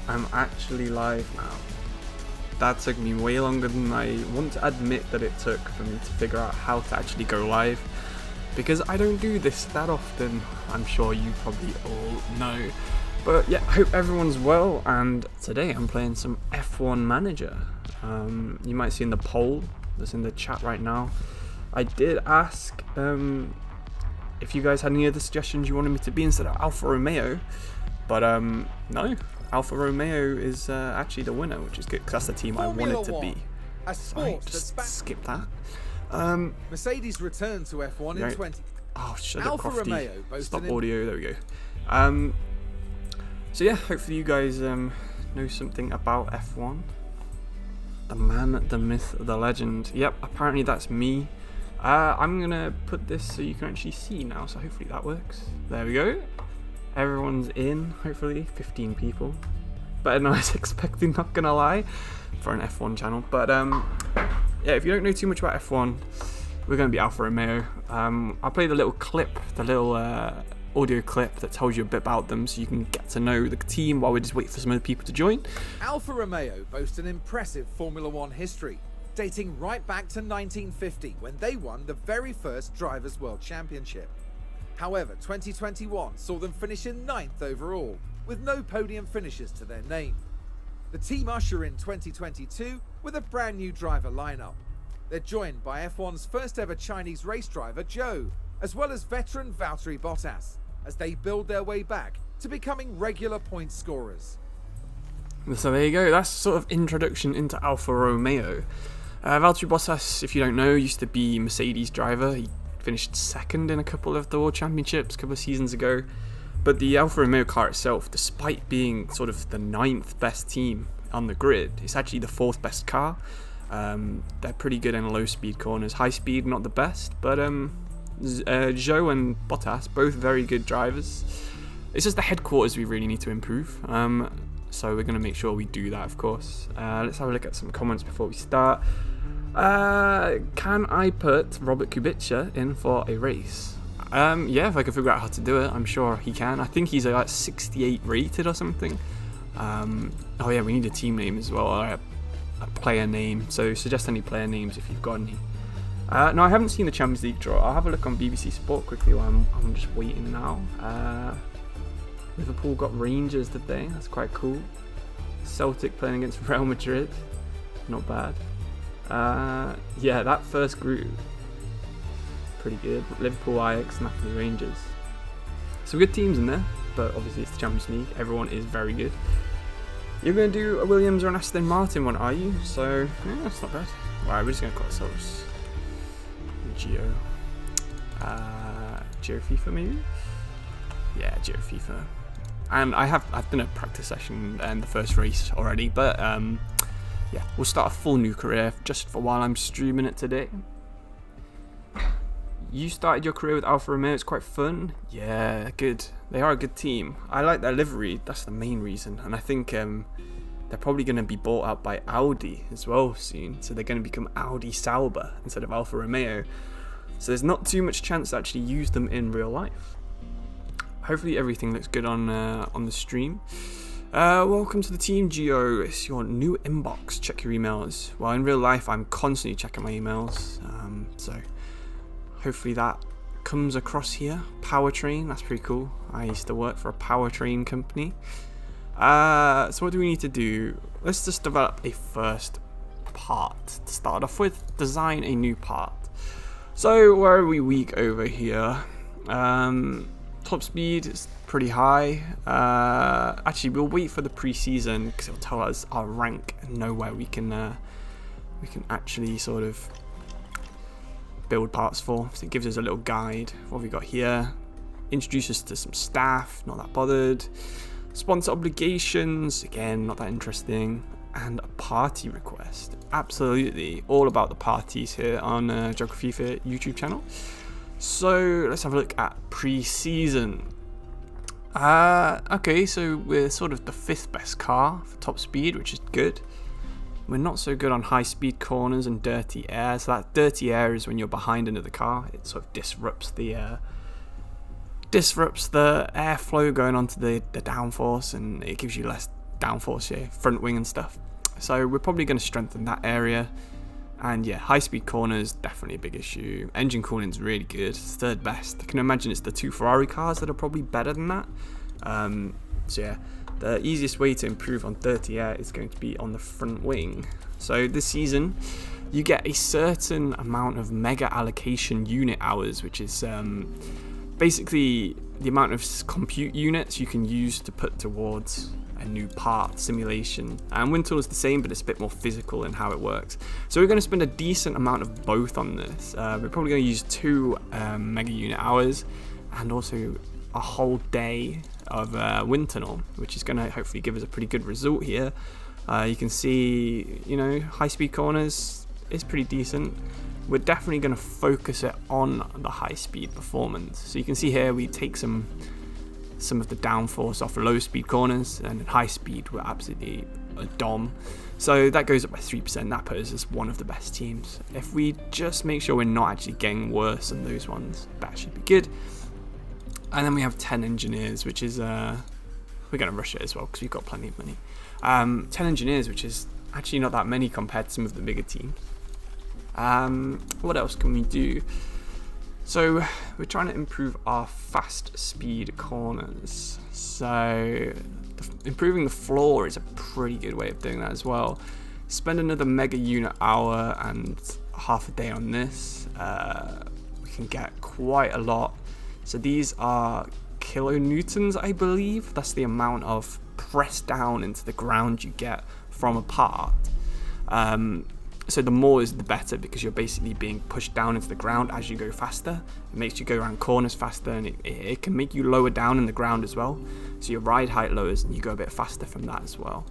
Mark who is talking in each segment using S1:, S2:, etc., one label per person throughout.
S1: I'm actually live now. That took me way longer than I want to admit that it took for me to figure out how to actually go live, because I don't do this that often. I'm sure you probably all know. But yeah, I hope everyone's well, and today I'm playing some F1 Manager. You might see in the poll that's in the chat right now, I did ask if you guys had any other suggestions you wanted me to be instead of Alfa Romeo, but no, Alfa Romeo is actually the winner, which is good because that's the team I wanted to be. Sorry, just skip that.
S2: Mercedes returned to F1 in 20.
S1: Oh, shut
S2: Alfa
S1: up, Crofty.
S2: Romeo
S1: Stop audio. There we go. So yeah, hopefully you guys know something about F1. The man, the myth, the legend. Yep, apparently that's me. I'm gonna put this so you can actually see now, so hopefully that works. There we go. Everyone's in, hopefully, 15 people. Better than I was expecting, not gonna lie, for an F1 channel. But yeah, if you don't know too much about F1, we're gonna be Alfa Romeo. I'll play the little clip, the little audio clip that tells you a bit about them, so you can get to know the team while we just wait for some other people to join.
S2: Alfa Romeo boast an impressive Formula One history, dating right back to 1950 when they won the very first Drivers' World Championship. However, 2021 saw them finish in 9th overall, with no podium finishes to their name. The team usher in 2022 with a brand new driver lineup. They're joined by F1's first ever Chinese race driver, Zhou, as well as veteran Valtteri Bottas, as they build their way back to becoming regular point scorers.
S1: So there you go, that's sort of introduction into Alfa Romeo. Valtteri Bottas, if you don't know, used to be Mercedes driver. He finished second in a couple of the World Championships a couple of seasons ago. But the Alfa Romeo car itself, despite being sort of the 9th best team on the grid, it's actually the 4th best car. They're pretty good in low speed corners. High speed, not the best, but Zhou and Bottas, both very good drivers. It's just the headquarters we really need to improve. So we're going to make sure we do that, of course. Let's have a look at some comments before we start. Can I put Robert Kubica in for a race? Yeah, if I can figure out how to do it, I'm sure he can. I think he's like 68 rated or something. Oh yeah, we need a team name as well, or a player name. So suggest any player names if you've got any. No, I haven't seen the Champions League draw. I'll have a look on BBC Sport quickly while I'm just waiting now. Liverpool got Rangers today. That's quite cool. Celtic playing against Real Madrid. Not bad. Yeah, that first group, pretty good. Liverpool, Ajax, Napoli, Rangers. Some good teams in there, but obviously it's the Champions League. Everyone is very good. You're going to do a Williams or an Aston Martin one, are you? So, yeah, that's not bad. Alright, we're just going to call ourselves Geografifa maybe? Yeah, Geografifa. And I've done a practice session and the first race already, but yeah, we'll start a full new career just for while I'm streaming it today. You started your career with Alfa Romeo, it's quite fun. Yeah, good. They are a good team. I like their livery, that's the main reason. And I think they're probably going to be bought out by Audi as well soon. So they're going to become Audi Sauber instead of Alfa Romeo. So there's not too much chance to actually use them in real life. Hopefully everything looks good on the stream. Welcome to the team, Geo. It's your new inbox. Check your emails. Well, in real life, I'm constantly checking my emails. So hopefully that comes across here. Powertrain, that's pretty cool. I used to work for a powertrain company. So what do we need to do? Let's just develop a first part to start off with. Design a new part. So where are we weak over here? Top speed is pretty high. Actually, we'll wait for the pre-season because it'll tell us our rank and know where we can actually sort of build parts for. So it gives us a little guide. What have we got here? Introduce us to some staff. Not that bothered. Sponsor obligations. Again, not that interesting. And a party request. Absolutely all about the parties here on Geografifa YouTube channel. So let's have a look at pre-season. Okay, so we're sort of the 5th best car for top speed, which is good. We're not so good on high speed corners and dirty air. So that dirty air is when you're behind another car. It sort of disrupts the airflow going onto the downforce, and it gives you less downforce here, front wing and stuff. So we're probably going to strengthen that area. And yeah, high-speed corners, definitely a big issue. Engine cooling is really good. It's third best. I can imagine it's the 2 Ferrari cars that are probably better than that. So yeah, the easiest way to improve on 30 air is going to be on the front wing. So this season, you get a certain amount of mega allocation unit hours, which is basically the amount of compute units you can use to put towards a new part simulation. And wind tunnel is the same, but it's a bit more physical in how it works. So we're going to spend a decent amount of both on this. We're probably going to use 2 mega unit hours and also a whole day of wind tunnel, which is going to hopefully give us a pretty good result here. You can see, you know, high speed corners is pretty decent. We're definitely going to focus it on the high speed performance. So you can see here we take some of the downforce off low speed corners, and at high speed we're absolutely a dom. So that goes up by 3%. That puts us as one of the best teams. If we just make sure we're not actually getting worse than those ones, that should be good. And then we have 10 engineers, which is we're going to rush it as well because we've got plenty of money. 10 engineers, which is actually not that many compared to some of the bigger teams. What else can we do? So we're trying to improve our fast speed corners. So improving the floor is a pretty good way of doing that as well. Spend another mega unit hour and half a day on this. We can get quite a lot. So these are kilonewtons, I believe. That's the amount of press down into the ground you get from a part. So the more is the better, because you're basically being pushed down into the ground as you go faster. It makes you go around corners faster, and it can make you lower down in the ground as well. So your ride height lowers and you go a bit faster from that as well.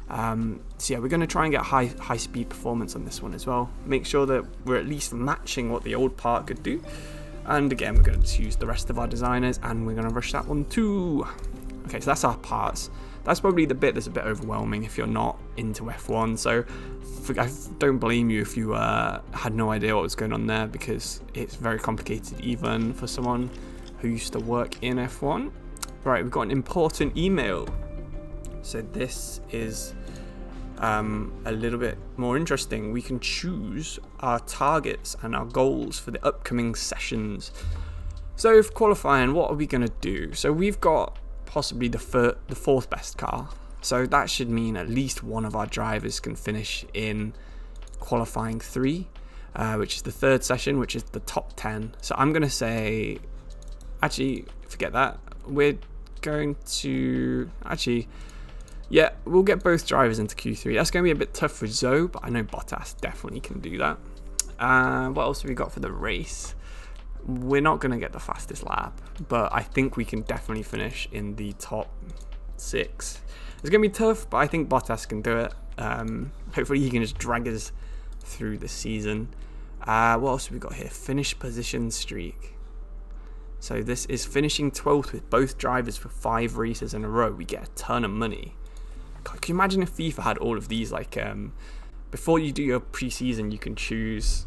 S1: So yeah, we're going to try and get high speed performance on this one as well. Make sure that we're at least matching what the old part could do. And again, we're going to just use the rest of our designers, and we're going to rush that one too. Okay, so that's our parts. That's probably the bit that's a bit overwhelming if you're not into F1. So I don't blame you if you had no idea what was going on there, because it's very complicated even for someone who used to work in F1. Right, we've got an important email. So this is a little bit more interesting. We can choose our targets and our goals for the upcoming sessions. So for qualifying, what are we going to do? So we've got possibly the 4th best car. So that should mean at least one of our drivers can finish in qualifying 3, which is the 3rd session, which is the top 10. So I'm going to say, actually, forget that. We're going to, actually, yeah, we'll get both drivers into Q3. That's going to be a bit tough for Zoe, but I know Bottas definitely can do that. What else have we got for the race? We're not going to get the fastest lap, but I think we can definitely finish in the top 6. It's going to be tough, but I think Bottas can do it. Hopefully he can just drag us through the season. What else have we got here? Finish position streak. So this is finishing 12th with both drivers for 5 races in a row. We get a ton of money. God, can you imagine if FIFA had all of these? Like, before you do your pre-season, you can choose...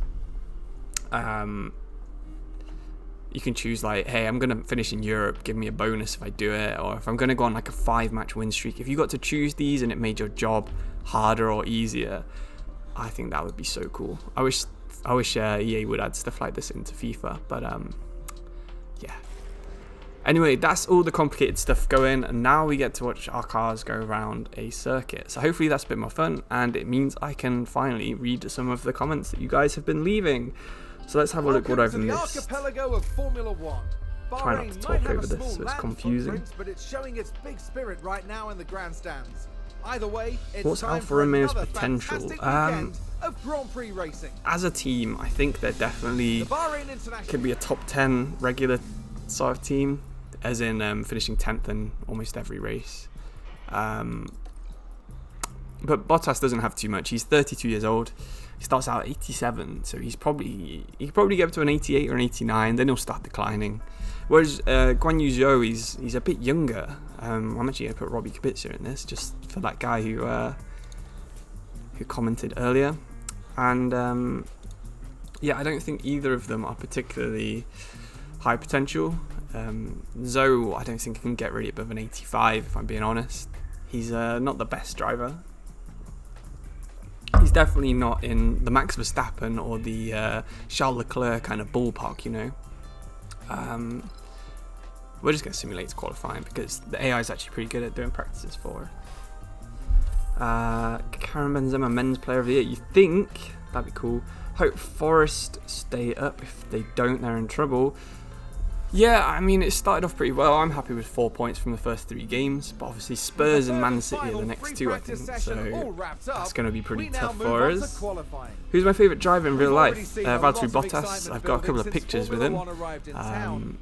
S1: like, hey, I'm going to finish in Europe, give me a bonus if I do it. Or if I'm going to go on like a 5-match win streak. If you got to choose these and it made your job harder or easier, I think that would be so cool. I wish EA would add stuff like this into FIFA. But yeah. Anyway, that's all the complicated stuff going. And now we get to watch our cars go around a circuit. So hopefully that's a bit more fun. And it means I can finally read some of the comments that you guys have been leaving. So let's have a look what I've missed.
S2: Archipelago of Formula One.
S1: Try not to talk over this, so it's confusing.
S2: But it's showing its big spirit right now in the grandstands. Either way, it's
S1: what's
S2: time
S1: Alfa
S2: for
S1: Romeo's
S2: another
S1: potential?
S2: fantastic weekend of Grand Prix racing.
S1: As a team, I think they're definitely could be a top 10 regular sort of team, as in finishing 10th in almost every race. But Bottas doesn't have too much. He's 32 years old. He starts out at 87, so he could probably get up to an 88 or an 89. Then he'll start declining. Whereas Guan Yu Zhou, he's a bit younger. I'm actually going to put Robbie Kubica in this, just for that guy who commented earlier. And yeah, I don't think either of them are particularly high potential. Zhou, I don't think he can get really above an 85, if I'm being honest. He's not the best driver. He's definitely not in the Max Verstappen or the Charles Leclerc kind of ballpark, you know. We're just going to simulate qualifying because the AI is actually pretty good at doing practices for Karim Benzema Men's Player of the Year. You think that'd be cool. Hope Forest stay up. If they don't, they're in trouble. Yeah, I mean, it started off pretty well. I'm happy with 4 points from the first 3 games, but obviously Spurs and Man City are the next 2, I think, so that's going to be pretty tough for us. Who's my favourite driver in real life? Valtteri Bottas. I've got a couple of pictures with him. Got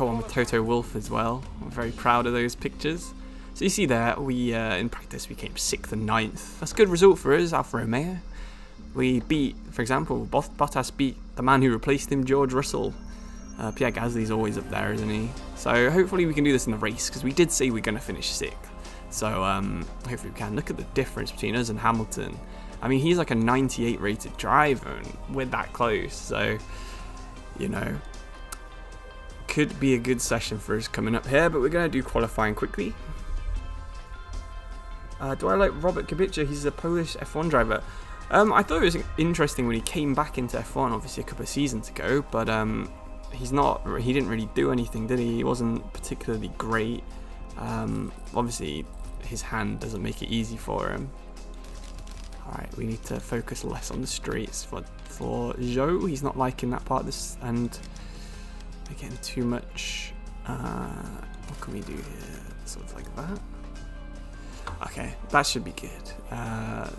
S1: one with Toto Wolff as well. I'm very proud of those pictures. So you see there, we in practice we came 6th and 9th. That's a good result for us, Alfa Romeo. We beat, for example, Bottas beat the man who replaced him, George Russell. Pierre Gasly's always up there, isn't he? So hopefully we can do this in the race, because we did say we're going to finish 6th. So hopefully we can. Look at the difference between us and Hamilton. I mean, he's like a 98 rated driver, and we're that close. So, you know, could be a good session for us coming up here, but we're going to do qualifying quickly. Do I like Robert Kubica? He's a Polish F1 driver. I thought it was interesting when he came back into F1, obviously a couple of seasons ago, but he didn't really do anything, did he? He wasn't particularly great. Obviously his hand doesn't make it easy for him. Alright, we need to focus less on the straights for Joe. He's not liking that part of this, and we're getting too much. What can we do here? Sort of like that. Okay, that should be good.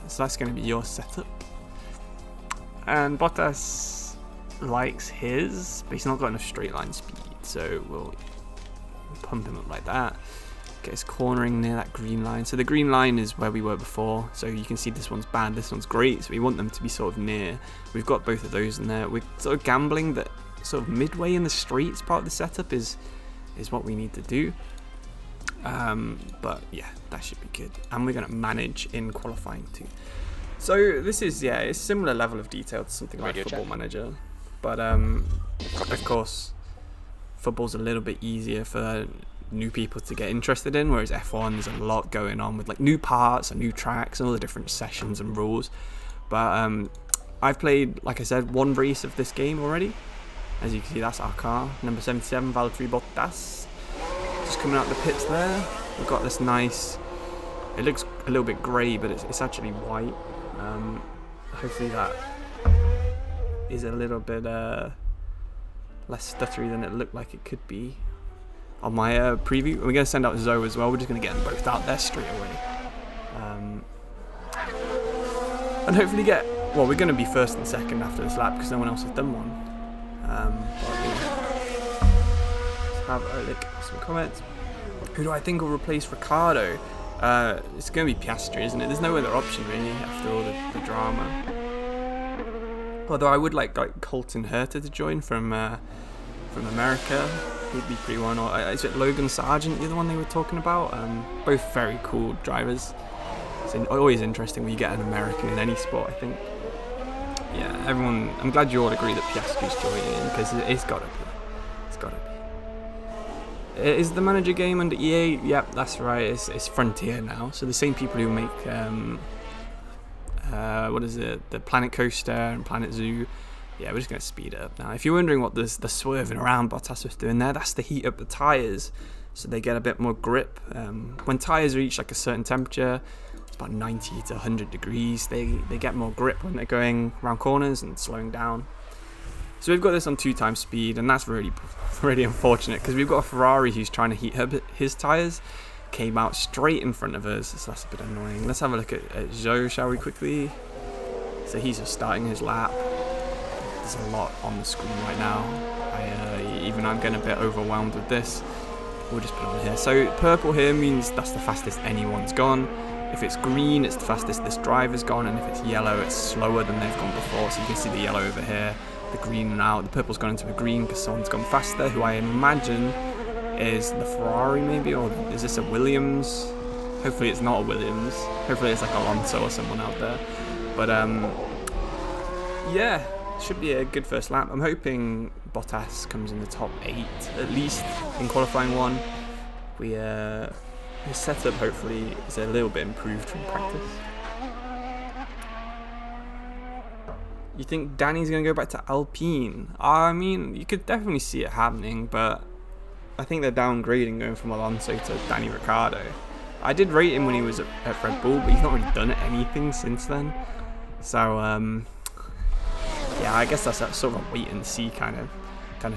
S1: So that's going to be your setup. And Bottas likes his, but he's not got enough straight line speed, so we'll pump him up like that. Get his cornering near that green line. So the green line is where we were before, so you can see this one's bad, this one's great, so we want them to be sort of near. We've got both of those in there. We're sort of gambling that sort of midway in the straights part of the setup is what we need to do. But yeah, that should be good, and we're going to manage in qualifying too. So this is, yeah, it's similar level of detail to something like Football Manager, but of course football's a little bit easier for new people to get interested in, whereas F1 there's a lot going on with like new parts and new tracks and all the different sessions and rules. But I've played, like I said, 1 race of this game already. As you can see, that's our car, number 77, Valtteri Bottas. Just coming out the pits there, we've got this nice, it looks a little bit grey, but it's actually white. Hopefully that is a little bit less stuttery than it looked like it could be on my preview. We're going to send out Zoe as well. We're just going to get them both out there straight away, and hopefully get, well, we're going to be first and second after this lap because no one else has done one. Let's have a look at some comments. Who do I think will replace Ricardo? It's going to be Piastri, isn't it? There's no other option really after all the drama. Although I would like Colton Herta to join from America. He'd be pretty one. Or is it Logan Sargent, the other one they were talking about? Both very cool drivers. It's always interesting when you get an American in any sport, I think. Yeah, everyone. I'm glad you all agree that Piastri's joining because it's got to be. It's got to be. Is the manager game under EA? Yep, that's right. It's Frontier now. So the same people who make what is it? The Planet Coaster and Planet Zoo. Yeah, we're just gonna speed it up now. If you're wondering what the swerving around Bottas was doing there, that's to heat up the tires so they get a bit more grip. When tires reach like a certain temperature, it's about 90 to 100 degrees, they get more grip when they're going around corners and slowing down. So we've got this on 2 times speed, and that's really unfortunate because we've got a Ferrari who's trying to heat up his tyres, came out straight in front of us, so that's a bit annoying. Let's have a look at Zhou, shall we, quickly? So he's just starting his lap. There's a lot on the screen right now. I'm getting a bit overwhelmed with this. We'll just put it on here. So purple here means that's the fastest anyone's gone. If it's green, it's the fastest this driver's gone, and if it's yellow, it's slower than they've gone before. So you can see the yellow over here. The green now, the purple's gone into a green because someone's gone faster, who I imagine is the Ferrari maybe, or is this a Williams? Hopefully it's not a Williams. Hopefully it's like Alonso or someone out there. But yeah, should be a good first lap. I'm hoping Bottas comes in the top 8 at least in qualifying 1. We His setup hopefully is a little bit improved from practice. You think Danny's going to go back to Alpine? I mean, you could definitely see it happening, but I think they're downgrading going from Alonso to Danny Ricciardo. I did rate him when he was at Red Bull, but he's not really done anything since then. So, yeah, I guess that's sort of a wait and see kind of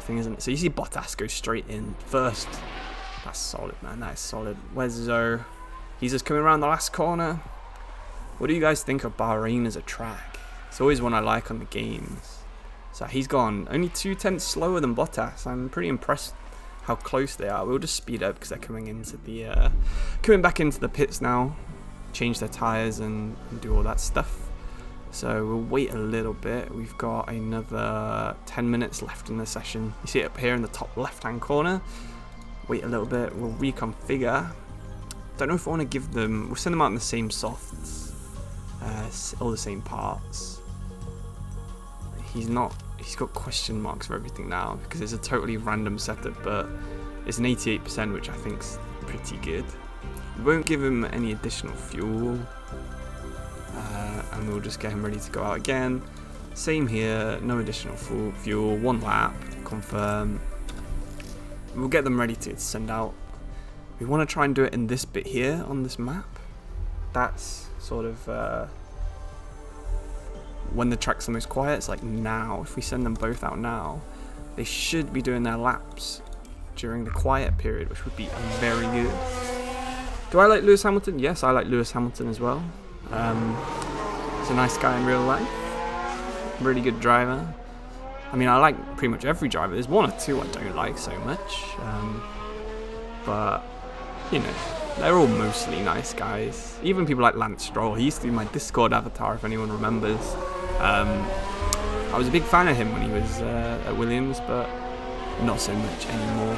S1: thing, isn't it? So you see Bottas go straight in first. That's solid, man. That is solid. Where's Zoe? He's just coming around the last corner. What do you guys think of Bahrain as a track? It's always one I like on the games. So he's gone only 2/10 slower than Bottas. I'm pretty impressed how close they are. We'll just speed up because they're coming back into the pits now, change their tires and do all that stuff. So we'll wait a little bit. We've got another 10 minutes left in the session. You see it up here in the top left-hand corner. Wait a little bit. We'll reconfigure. Don't know if I want to give them. We'll send them out in the same softs, all the same parts. He's got question marks for everything now because it's a totally random setup, but it's an 88%, which I think's pretty good. We won't give him any additional fuel, and we'll just get him ready to go out again. Same here, no additional fuel, 1 lap, confirm. We'll get them ready to send out. We want to try and do it in this bit here on this map. That's sort of when the track's the most quiet. It's like now. If we send them both out now, they should be doing their laps during the quiet period, which would be very good. Do I like Lewis Hamilton? Yes, I like Lewis Hamilton as well. He's a nice guy in real life. Really good driver. I mean, I like pretty much every driver. There's 1 or 2 I don't like so much. But, you know, they're all mostly nice guys. Even people like Lance Stroll. He used to be my Discord avatar, if anyone remembers. I was a big fan of him when he was at Williams, but not so much anymore.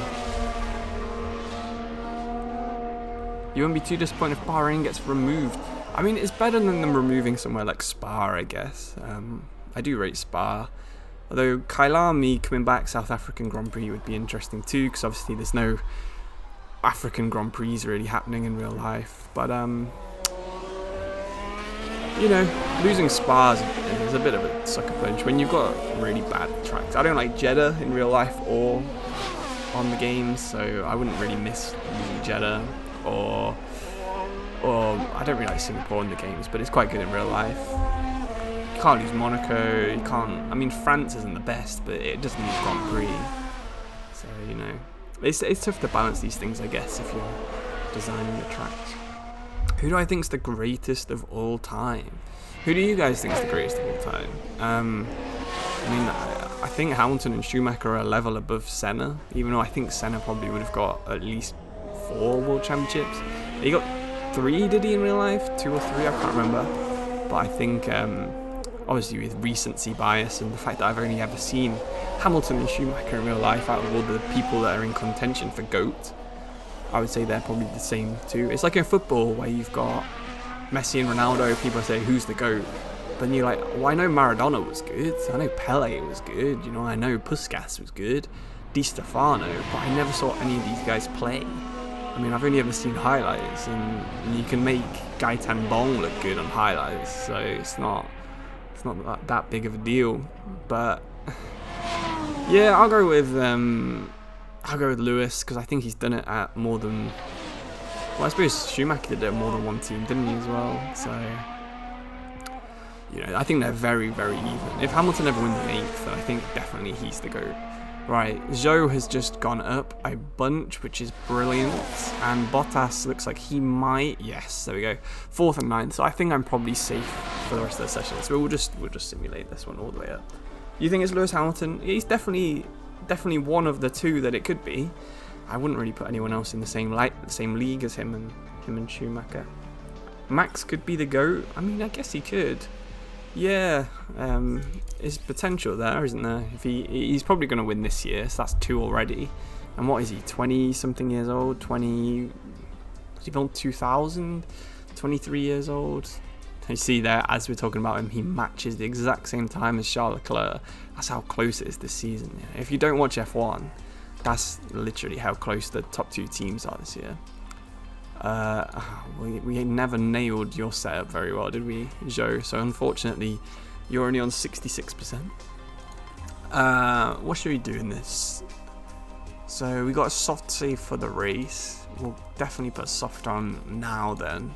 S1: You won't be too disappointed if Bahrain gets removed. I mean, it's better than them removing somewhere like Spa, I guess. I do rate Spa. Although Kailami coming back, South African Grand Prix would be interesting too, because obviously there's no African Grand Prix really happening in real life. But, you know, losing Spa is a bit of a sucker punch when you've got really bad tracks. I don't like Jeddah in real life or on the games, so I wouldn't really miss losing Jeddah. Or I don't really like Singapore in the games, but it's quite good in real life. You can't lose Monaco, you can't. I mean, France isn't the best, but it doesn't need Grand Prix. So, you know, it's tough to balance these things, I guess, if you're designing the tracks. Who do I think is the greatest of all time? Who do you guys think is the greatest of all time? I mean, I think Hamilton and Schumacher are a level above Senna, even though I think Senna probably would have got at least 4 World Championships. He got 3, did he, in real life? 2 or 3, I can't remember. But I think, obviously with recency bias and the fact that I've only ever seen Hamilton and Schumacher in real life out of all the people that are in contention for GOAT, I would say they're probably the same too. It's like in football where you've got Messi and Ronaldo, people say who's the GOAT, but then you're like, well, I know Maradona was good, I know Pele was good, you know, I know Puskas was good, Di Stefano, but I never saw any of these guys play. I mean, I've only ever seen highlights, and you can make Gaetan Bong look good on highlights, so it's not that big of a deal. But yeah, I'll go with Lewis because I think he's done it at more than. Well, I suppose Schumacher did it at more than one team, didn't he, as well? So, you know, I think they're very, very even. If Hamilton ever wins an 8th, then I think definitely he's the GOAT. Right, Zhou has just gone up a bunch, which is brilliant, and Bottas looks like he might, yes, there we go, 4th and 9th, so I think I'm probably safe for the rest of the session, so we'll just simulate this one all the way up. You think it's Lewis Hamilton? He's definitely one of the 2 that it could be. I wouldn't really put anyone else in the same league as him and Schumacher. Max could be the GOAT, I mean, I guess he could. Yeah, there's potential there, isn't there? If he's probably going to win this year, so that's 2 already. And what is he, 20-something years old? Was he born 2000? 23 years old? You see there, as we're talking about him, he matches the exact same time as Charles Leclerc. That's how close it is this season. Yeah. If you don't watch F1, that's literally how close the top 2 teams are this year. We never nailed your setup very well, did we, Joe? So unfortunately, you're only on 66%. What should we do in this? So we got a soft save for the race. We'll definitely put soft on now then.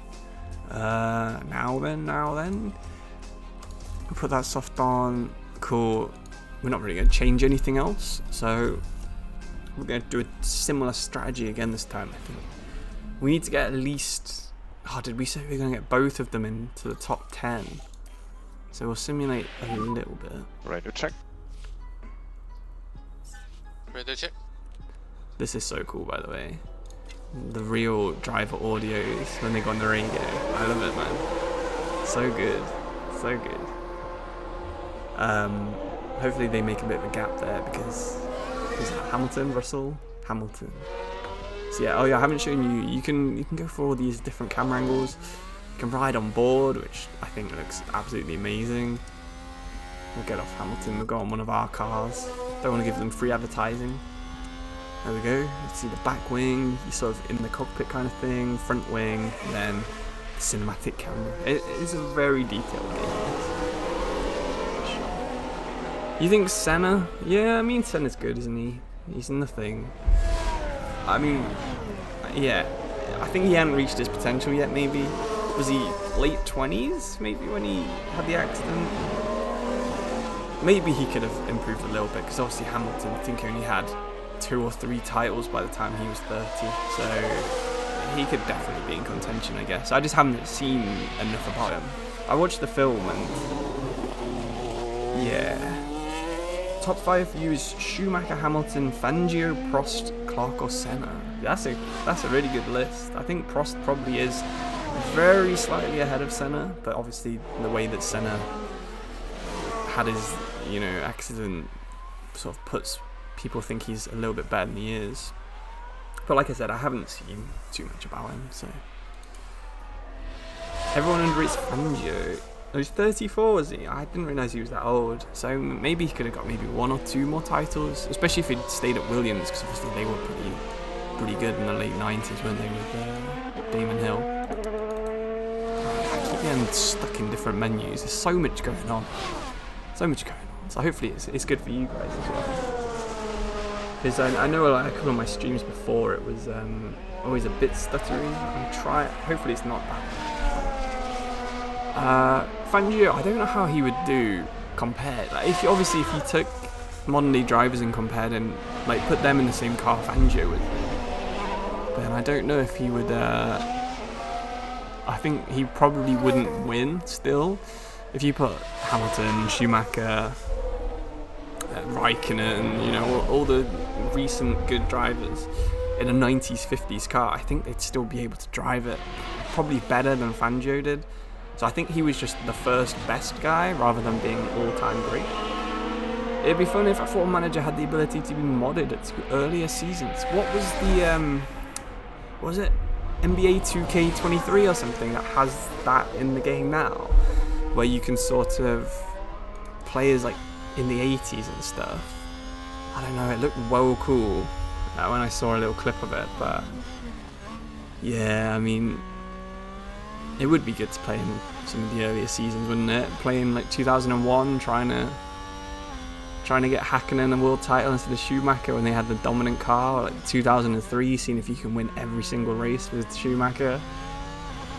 S1: Now then. We'll put that soft on. Cool. We're not really going to change anything else. So we're going to do a similar strategy again this time, I think. We need to get at least... Oh, did we say we we're going to get both of them into the top 10? So we'll simulate a little bit.
S3: Ready to check.
S4: Ready to check.
S1: This is so cool, by the way. The real driver audios when they go on the radio. I love it, man. So good. So good. Hopefully they make a bit of a gap there because... Is that Hamilton, Russell? Hamilton. So yeah, oh yeah, I haven't shown you. You can go for all these different camera angles. You can ride on board, which I think looks absolutely amazing. We'll get off Hamilton. We'll go on one of our cars. Don't want to give them free advertising. There we go. You see the back wing, you sort of in the cockpit kind of thing, front wing, and then the cinematic camera. It is a very detailed game. You think Senna? Yeah, I mean Senna's good, isn't he? He's nothing. I mean, yeah, I think he hadn't reached his potential yet, maybe. Was he late 20s, maybe, when he had the accident? Maybe he could have improved a little bit, because obviously Hamilton, I think, only had 2 or 3 titles by the time he was 30, so he could definitely be in contention, I guess. I just haven't seen enough about him. I watched the film, and yeah. Top 5 for you is Schumacher, Hamilton, Fangio, Prost, Clark or Senna. That's a really good list. I think Prost probably is very slightly ahead of Senna, but obviously the way that Senna had his, accident sort of puts people think he's a little bit better than he is. But like I said, I haven't seen too much about him, so. Everyone underrates Fangio. Oh, he's 34, was he? I didn't realise he was that old. So maybe he could have got maybe 1 or 2 more titles, especially if he'd stayed at Williams, because obviously they were pretty good in the late 90s, weren't they, with Damon Hill. I keep getting stuck in different menus. There's so much going on. So hopefully it's good for you guys as well. Because I know like, a couple of my streams before, it was always a bit stuttery. Hopefully it's not that. Fangio, I don't know how he would do compared. Like, if you took modern day drivers and compared and like put them in the same car Fangio would, then I don't know if he would. I think he probably wouldn't win still. If you put Hamilton, Schumacher, Raikkonen, all the recent good drivers in a 90s, 50s car, I think they'd still be able to drive it probably better than Fangio did. So I think he was just the first best guy rather than being all-time great. It'd be fun if a Football Manager had the ability to be modded at earlier seasons. What was the, was it NBA 2K23 or something that has that in the game now? Where you can sort of, players like in the 80s and stuff. I don't know, it looked well cool when I saw a little clip of it, but yeah, I mean, it would be good to play in some of the earlier seasons, wouldn't it? Playing like 2001, trying to get Hakkinen a world title instead of Schumacher when they had the dominant car, or like 2003, seeing if you can win every single race with Schumacher.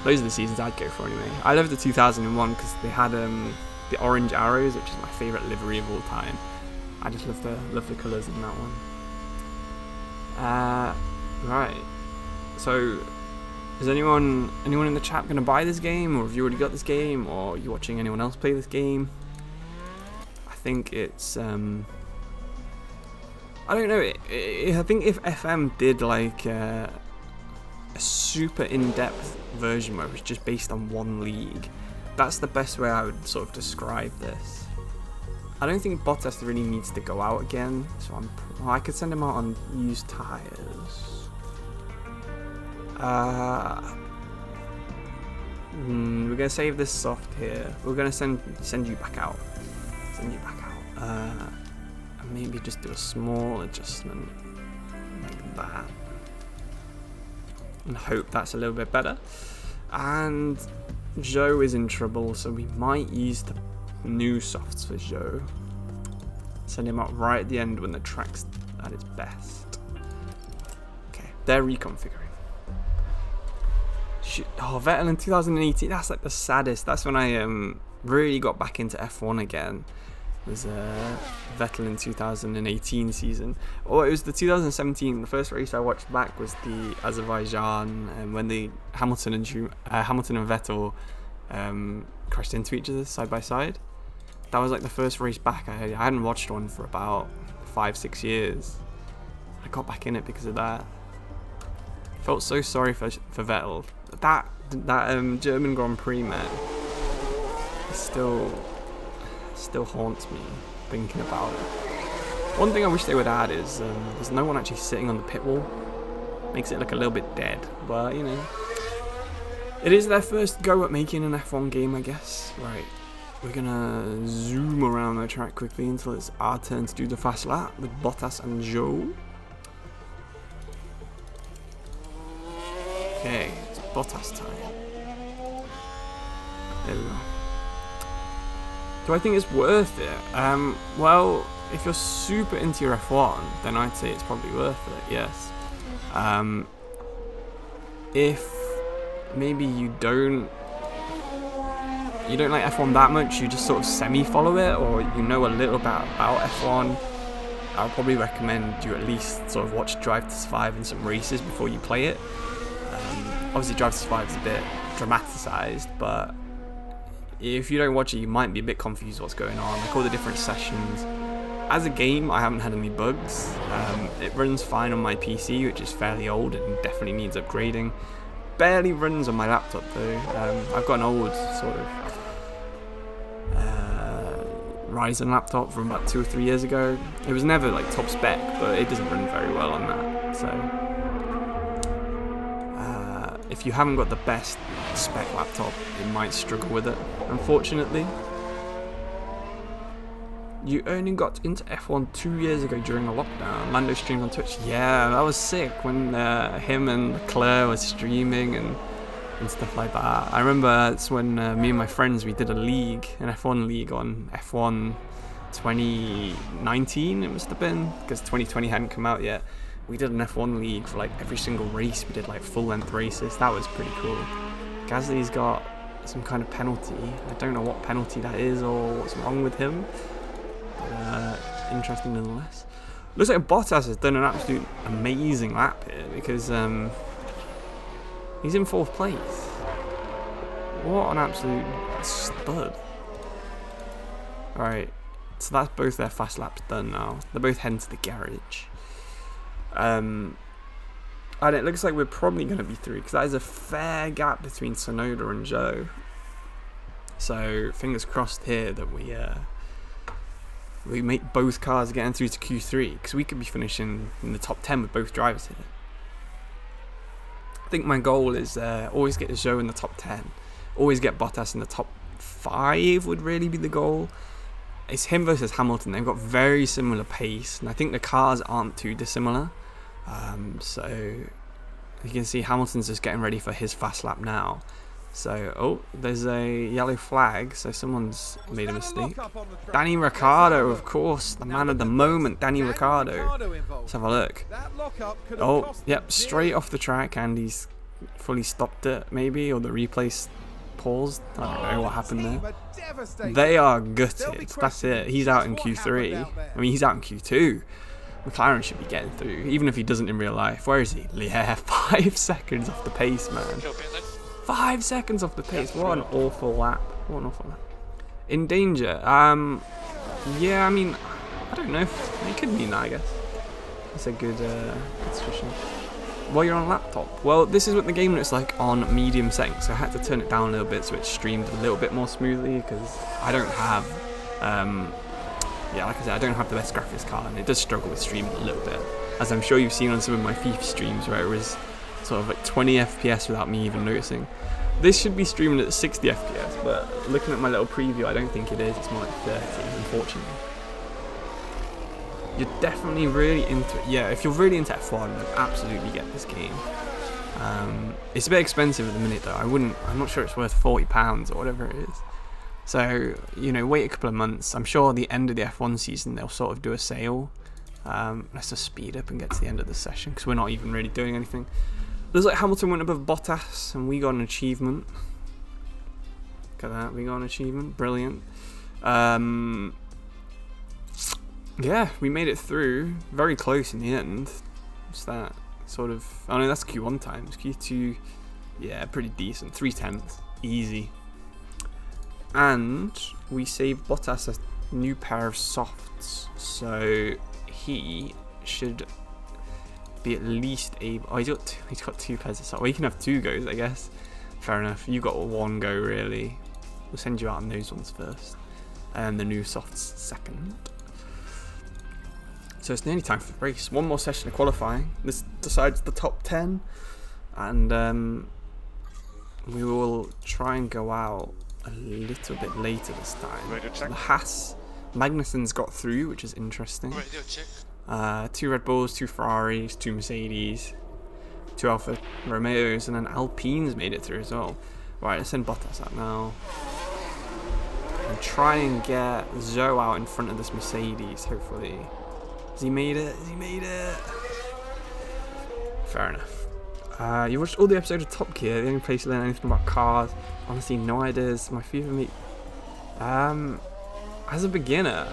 S1: Those are the seasons I'd go for anyway. I love the 2001 because they had the orange arrows, which is my favourite livery of all time. I just love the colours in that one. Right. So, is anyone in the chat going to buy this game, or have you already got this game, or are you watching anyone else play this game? I think it's I don't know. I think if FM did like a super in-depth version where it was just based on one league, that's the best way I would sort of describe this. I don't think Bottas really needs to go out again, so I could send him out on used tyres. We're gonna save this soft here. We're gonna send you back out. And maybe just do a small adjustment like that. and hope that's a little bit better. And Joe is in trouble, so we might use the new softs for Joe. Send him out right at the end when the track's at its best. Okay, they're reconfiguring. Oh, Vettel in 2018, that's like the saddest. That's when I really got back into F1 again. It was Vettel in 2018 season. Or it was the 2017, the first race I watched back was the Azerbaijan, when the Hamilton and Vettel crashed into each other side by side. That was like the first race back. I hadn't watched one for about 5-6 years. I got back in it because of that. Felt so sorry for Vettel. That German Grand Prix, man, still haunts me thinking about it. One thing I wish they would add is there's no one actually sitting on the pit wall. Makes it look a little bit dead, but you know, it is their first go at making an F1 game, I guess. Right, we're gonna zoom around the track quickly until it's our turn to do the fast lap with Bottas and Joe. Okay, it's Bottas time. There we go. Do I think it's worth it? Well, if you're super into your F1, then I'd say it's probably worth it, yes. If maybe you don't like F1 that much, you just sort of semi-follow it, or you know a little bit about F1, I'll probably recommend you at least sort of watch Drive to Survive and some races before you play it. Obviously Drive to Survive is a bit dramatised, but if you don't watch it, you might be a bit confused what's going on, like all the different sessions. As a game, I haven't had any bugs. It runs fine on my PC, which is fairly old and definitely needs upgrading. Barely runs on my laptop though. I've got an old sort of Ryzen laptop from about 2 or 3 years ago. It was never like top spec, but it doesn't run very well on that. So if you haven't got the best spec laptop, you might struggle with it, unfortunately. You only got into F1 2 years ago during the lockdown. Lando streamed on Twitch. Yeah, that was sick when him and Claire were streaming and stuff like that. I remember that's when me and my friends, we did a league, an F1 league on F1 2019 it must have been, because 2020 hadn't come out yet. We did an F1 league for like every single race. We did like full length races. That was pretty cool. Gasly's got some kind of penalty. I don't know what penalty that is or what's wrong with him. But interesting nonetheless. Looks like Bottas has done an absolute amazing lap here because he's in 4th place. What an absolute stud. Alright, so that's both their fast laps done now. They're both heading to the garage. And it looks like we're probably going to be through because that is a fair gap between Tsunoda and Joe. So fingers crossed here that we make both cars getting through to Q3 because we could be finishing in the top 10 with both drivers here. I think my goal is always get Joe in the top 10, always get Bottas in the top 5 would really be the goal. It's him versus Hamilton. They've got very similar pace, and I think the cars aren't too dissimilar. So you can see Hamilton's just getting ready for his fast lap now. So, oh, there's a yellow flag, so someone's made a mistake. Danny Ricciardo, of course, the man of the moment, Danny Ricciardo. Let's have a look. Oh, yep, straight off the track, and he's fully stopped it, maybe, or the replay paused. I don't know what happened there. They are gutted. That's it. He's out in Q3. I mean, he's out in Q2. McLaren should be getting through, even if he doesn't in real life. Where is he? Yeah, 5 seconds off the pace, man. 5 seconds off the pace. What an awful lap. What an awful lap. In danger. Yeah, I mean, I don't know. It could mean that, I guess. That's a good situation. While you're on a laptop. Well, this is what the game looks like on medium settings. So I had to turn it down a little bit so it streamed a little bit more smoothly because I don't have, yeah, like I said, I don't have the best graphics card and it does struggle with streaming a little bit. As I'm sure you've seen on some of my FIFA streams where it was sort of like 20 FPS without me even noticing. This should be streaming at 60 FPS, but looking at my little preview, I don't think it is. It's more like 30, unfortunately. You're definitely really into it. Yeah, if you're really into F1, then absolutely get this game. It's a bit expensive at the minute though. I'm not sure it's worth £40 or whatever it is. So, wait a couple of months. I'm sure at the end of the F1 season they'll sort of do a sale. Let's just speed up and get to the end of the session because we're not even really doing anything. Looks like Hamilton went above Bottas and we got an achievement. Look at that, we got an achievement. Brilliant. Yeah, we made it through. Very close in the end. What's that? Sort of... Oh no, that's Q1 times. Q2, yeah, pretty decent. 3/10. Easy. And we saved Bottas a new pair of softs. So he should be at least able... Oh, he's got two pairs of softs. Well, he can have 2 goes, I guess. Fair enough. You got 1 go, really. We'll send you out on those ones first. And the new softs second. So it's nearly time for the race. 1 more session of qualifying. This decides the top 10. And we will try and go out a little bit later this time. The Haas, Magnussen's got through, which is interesting. 2 Red Bulls, 2 Ferraris, 2 Mercedes, 2 Alfa Romeos, and then Alpine's made it through as well. Right, let's send Bottas out now. And try and get Zoe out in front of this Mercedes, hopefully. Has he made it? Has he made it? Fair enough. You watched all the episodes of Top Gear, the only place you learn anything about cars. Honestly, no ideas. My FIFA meet. As a beginner,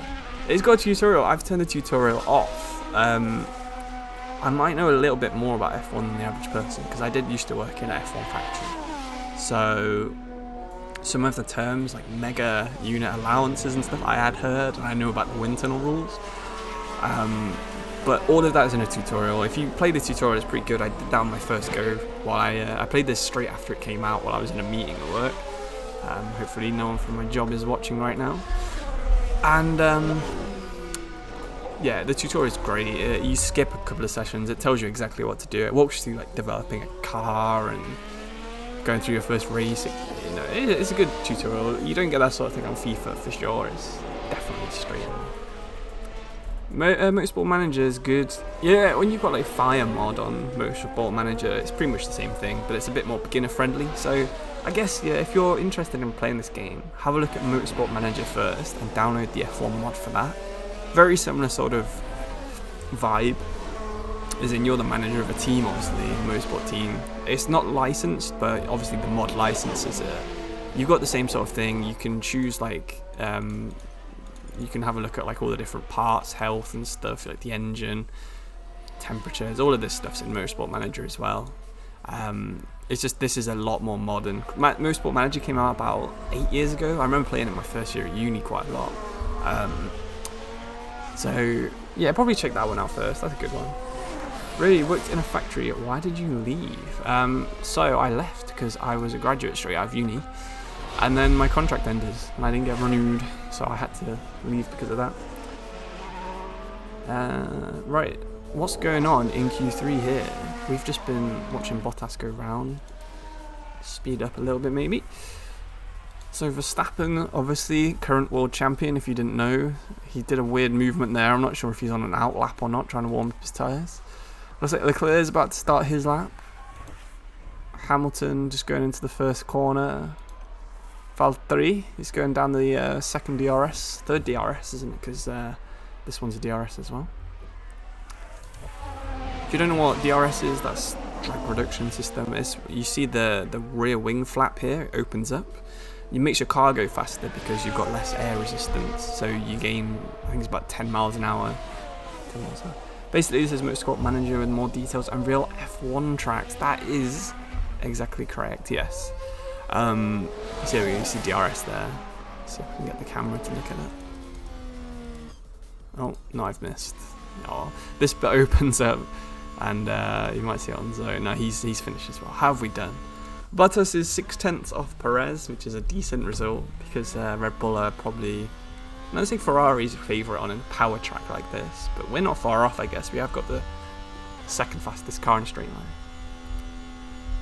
S1: it's got a tutorial. I've turned the tutorial off. I might know a little bit more about F1 than the average person because I did used to work in an F1 factory. So some of the terms like mega unit allowances and stuff I had heard, and I knew about the wind tunnel rules. But all of that is in a tutorial. If you play the tutorial, it's pretty good. I did that on my first go. While I played this straight after it came out while I was in a meeting at work. Hopefully no one from my job is watching right now. And yeah, the tutorial is great. You skip a couple of sessions. It tells you exactly what to do. It walks you through like developing a car and going through your first race. It's a good tutorial. You don't get that sort of thing on FIFA for sure. It's definitely straight in. Motorsport Manager is good. Yeah, when you've got like Fire mod on Motorsport Manager, it's pretty much the same thing, but it's a bit more beginner friendly. So I guess, yeah, if you're interested in playing this game, have a look at Motorsport Manager first and download the F1 mod for that. Very similar sort of vibe, as in you're the manager of a team, obviously, a motorsport team. It's not licensed, but obviously the mod licenses it. You've got the same sort of thing. You can choose like you can have a look at like all the different parts, health and stuff, like the engine, temperatures, all of this stuff's in Motorsport Manager as well. It's just this is a lot more modern. Motorsport Manager came out about 8 years ago. I remember playing it my first year at uni quite a lot. So yeah, probably check that one out first. That's a good one. Really worked in a factory. Why did you leave? So I left because I was a graduate straight out of uni. And then my contract ended and I didn't get renewed, so I had to leave because of that. Right, what's going on in Q3 here? We've just been watching Bottas go round. Speed up a little bit maybe. So Verstappen, obviously, current world champion, if you didn't know. He did a weird movement there. I'm not sure if he's on an out lap or not, trying to warm up his tyres. Looks like Leclerc's about to start his lap. Hamilton just going into the first corner. Valtteri is going down the second DRS, third DRS, isn't it? Because this one's a DRS as well. If you don't know what DRS is, that's drag reduction system. You see the rear wing flap here, it opens up. It makes your car go faster because you've got less air resistance. So you gain, I think it's about 10 miles an hour. 10 miles an hour. Basically, this is Motorsport Manager with more details and real F1 tracks. That is exactly correct, yes. So you see DRS there. See if I can get the camera to look at it. Oh, no, I've missed. Oh, this bit opens up, and you might see it on Zoe. No, he's finished as well. How have we done? Bottas is 6/10 off Perez, which is a decent result because Red Bull are probably, I don't think Ferrari's favourite on a power track like this, but we're not far off. I guess we have got the second fastest car in straight line.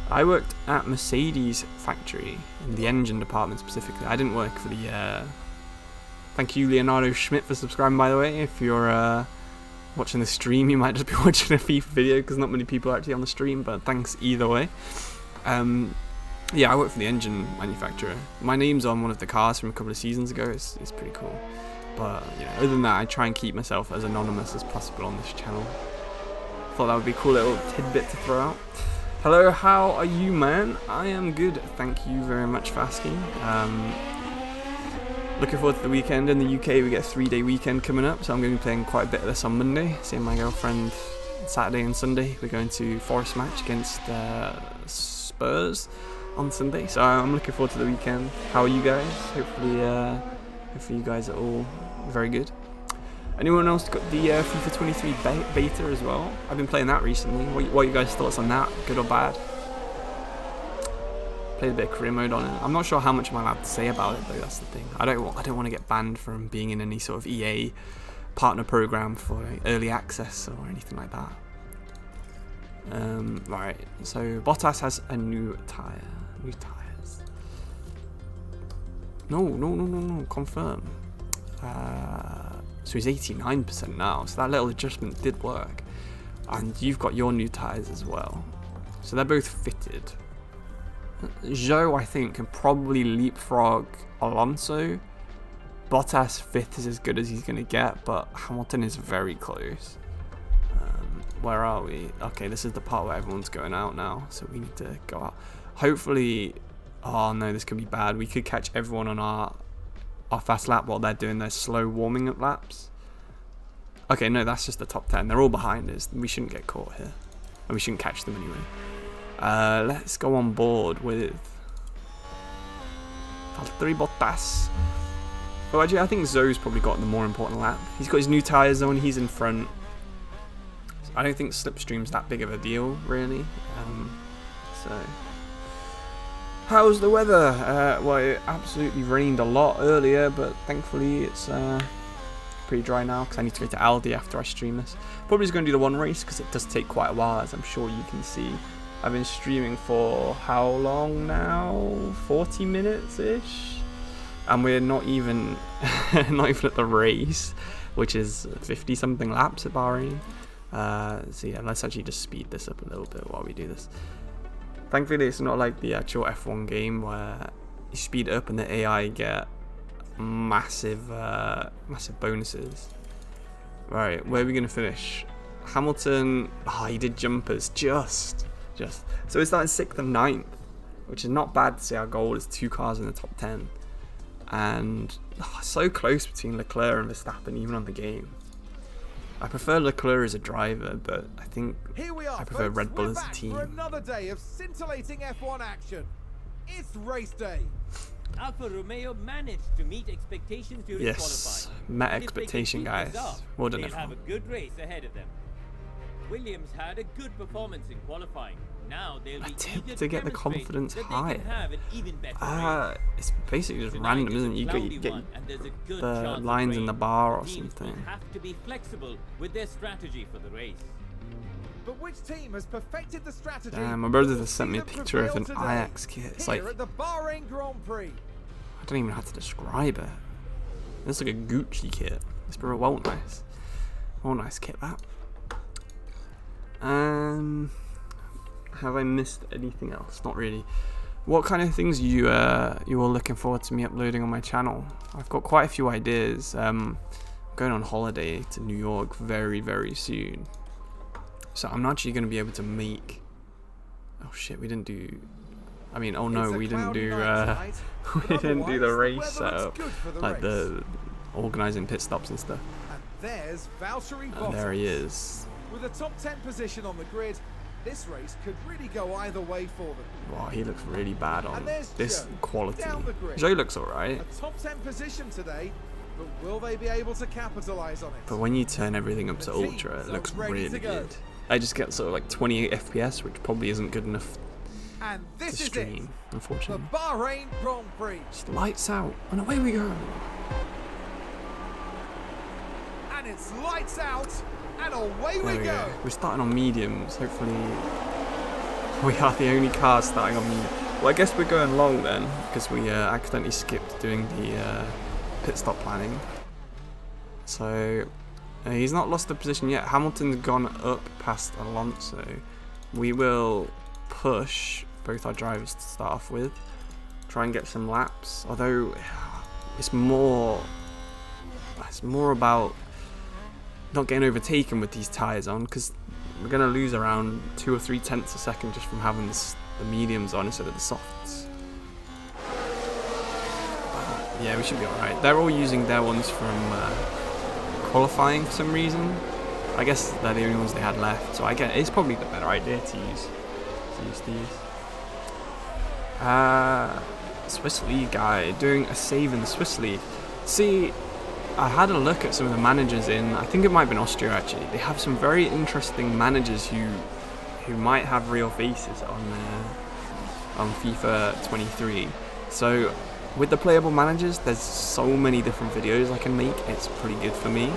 S1: I worked at Mercedes factory in the engine department specifically. I didn't work for the. Thank you, Leonardo Schmidt, for subscribing. By the way, if you're watching the stream, you might just be watching a FIFA video because not many people are actually on the stream, but thanks either way. Yeah, I work for the engine manufacturer. My name's on one of the cars from a couple of seasons ago. It's pretty cool. But you know, other than that, I try and keep myself as anonymous as possible on this channel. Thought that would be a cool little tidbit to throw out. Hello, how are you, man? I am good, thank you very much for asking. Looking forward to the weekend. In the UK, we get a 3-day weekend coming up, so I'm going to be playing quite a bit of this on Monday. Seeing my girlfriend Saturday and Sunday. We're going to Forest match against Spurs on Sunday, so I'm looking forward to the weekend. How are you guys? Hopefully you guys are all very good. Anyone else got the FIFA 23 beta as well? I've been playing that recently. What are you guys' thoughts on that? Good or bad? Played a bit of career mode on it. I'm not sure how much I'm allowed to say about it though. That's the thing. I don't want to get banned from being in any sort of EA partner program for early access or anything like that. Right. So Bottas has a new tire. New tires. No. Confirm. So he's 89% now. So that little adjustment did work. And you've got your new tires as well. So they're both fitted. Zhou, I think, can probably leapfrog Alonso. Bottas 5th is as good as he's going to get, but Hamilton is very close. Where are we? Okay, this is the part where everyone's going out now, so we need to go out. Hopefully, oh no, this could be bad. We could catch everyone on our fast lap while they're doing their slow warming up laps. Okay, no, that's just the top 10. They're all behind us. We shouldn't get caught here. And we shouldn't catch them anyway. Let's go on board with Valtteri Bottas. Well, actually, I think Zou's probably got the more important lap. He's got his new tyres on. He's in front. I don't think slipstream's that big of a deal, really. So, how's the weather? Well, it absolutely rained a lot earlier, but thankfully it's pretty dry now because I need to go to Aldi after I stream this. Probably just going to do the one race because it does take quite a while, as I'm sure you can see. I've been streaming for how long now? 40 minutes-ish? And we're not even at the race, which is 50-something laps at Bahrain. So yeah, let's actually just speed this up a little bit while we do this. Thankfully, it's not like the actual F1 game where you speed it up and the AI get massive bonuses. Right, where are we going to finish? Hamilton, he did jumpers, just. So it's starting 6th and 9th, which is not bad to see. Our goal is 2 cars in the top 10. And so close between Leclerc and Verstappen, even on the game. I prefer Leclerc as a driver, but I think I prefer Red Bull as a team.
S2: For another day of scintillating F1 action. It's race day.
S3: Alfa Romeo managed to meet expectations during qualifying.
S1: Met expectation, guys. Well done,
S3: They'll have a good race ahead of them. Williams had a good performance in qualifying. Now they'll be eager
S1: to get the confidence higher. It's basically just random, isn't it? You get the lines in the bar or something.
S3: Have to be flexible with their strategy for the race.
S2: But which team has perfected the strategy?
S1: My brother just sent me a picture of an Ajax kit. It's like,
S2: at the Bahrain Grand Prix.
S1: I don't even know how to describe it. It's like a Gucci kit. It's well nice. Well nice kit that. Have I missed anything else? Not really. What kind of things you all looking forward to me uploading on my channel? I've got quite a few ideas. I'm going on holiday to New York very, very soon. So I'm not actually going to be able to make... Oh shit, we didn't do... I mean, oh no, we didn't do we didn't do the race setup, like the organising pit stops and stuff.
S2: And there's Valtteri Bottas.
S1: And there he is.
S2: With a top 10 position on the grid, this race could really go either way for them.
S1: Wow, he looks really bad on this quality.
S2: Joe
S1: looks alright.
S2: A top 10 position today, but will they be able to capitalise on it?
S1: But when you turn everything up to ultra, it looks really good. I just get sort of like 28 FPS, which probably isn't good enough
S2: and this
S1: to stream, unfortunately.
S2: The Bahrain Grand Prix.
S1: Just lights out, and away we go.
S2: And it's lights out, and away we go.
S1: We're starting on mediums. Hopefully, we are the only car starting on medium. Well, I guess we're going long then, because we accidentally skipped doing the pit stop planning. So He's not lost the position yet. Hamilton's gone up past Alonso. We will push both our drivers to start off with. Try and get some laps. Although it's more about not getting overtaken with these tyres on, because we're going to lose around 2 or 3 tenths a second just from having the mediums on instead of the softs. Yeah, we should be alright. They're all using their ones from qualifying for some reason. I guess they're the only ones they had left, so I get it's probably the better idea to use these. Swiss League guy doing a save in the Swiss League. See, I had a look at some of the managers in, I think it might have been Austria actually. They have some very interesting managers who might have real faces on FIFA 23. So with the playable managers, there's so many different videos I can make. It's pretty good for me.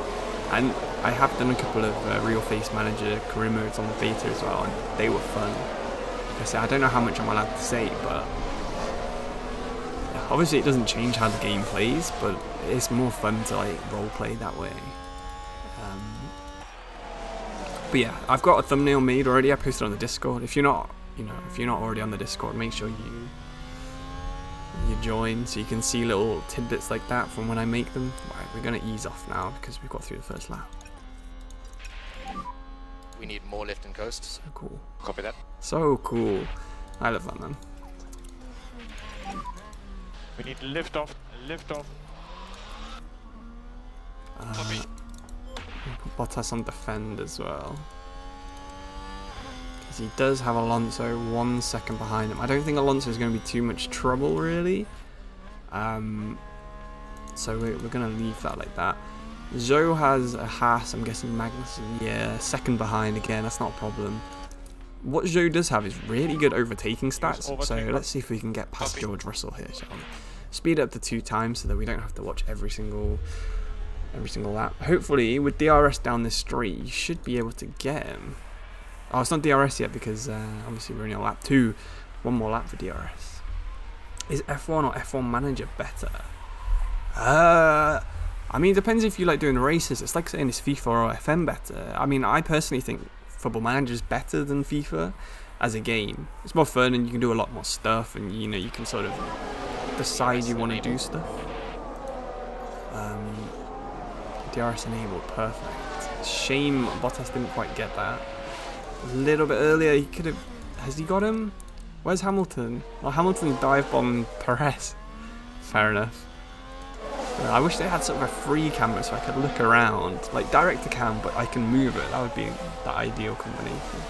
S1: And I have done a couple of real face manager career modes on the beta as well, and they were fun. Like I say, I don't know how much I'm allowed to say, but obviously it doesn't change how the game plays, but it's more fun to like role play that way. But yeah, I've got a thumbnail made already. I posted on the Discord. If you're not already on the Discord, make sure you join so you can see little tidbits like that from when I make them. Right, we're gonna ease off now because we've got through the first lap.
S4: We need more lift and coast.
S1: So cool.
S4: Copy that.
S1: So cool. I love that, man.
S5: We need lift off.
S4: Copy.
S1: Put Bottas on defend as well. Because he does have Alonso 1 second behind him. I don't think Alonso is going to be too much trouble, really. So we're going to leave that like that. Zhou has a Haas, I'm guessing Magnussen, yeah, second behind again, that's not a problem. What Zhou does have is really good overtaking stats, so let's see if we can get past George Russell here, shall we? Speed up to 2 times so that we don't have to watch every single lap. Hopefully, with DRS down this straight, you should be able to get him. Oh, it's not DRS yet because obviously we're only on lap 2. 1 more lap for DRS. Is F1 or F1 Manager better? I mean, it depends if you like doing races. It's like saying is FIFA or FM better. I mean, I personally think Football Manager is better than FIFA as a game. It's more fun and you can do a lot more stuff, and you can sort of decide you want to do stuff. DRS enabled, perfect. Shame Bottas didn't quite get that. A little bit earlier, he could have. Has he got him? Where's Hamilton? Well, Hamilton dive bombed Perez. Fair enough. I wish they had sort of a free camera so I could look around, like direct to cam, but I can move it. That would be the ideal combination.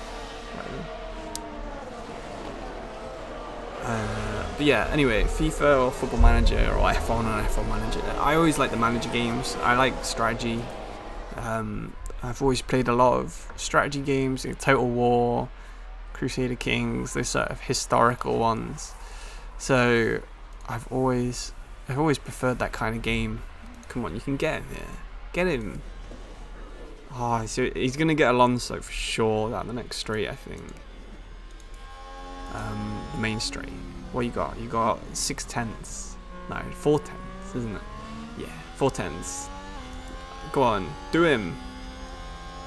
S1: But yeah, anyway, FIFA or Football Manager or F1 and F1 Manager. I always like the manager games. I like strategy. I've always played a lot of strategy games, like Total War, Crusader Kings, those sort of historical ones. So I've always preferred that kind of game. Come on, you can get him here. Get him. Oh, so he's going to get Alonso for sure down the next straight, I think. The main straight. What you got? You got 6 tenths. No, 4 tenths, isn't it? Yeah, 4 tenths. Go on, do him.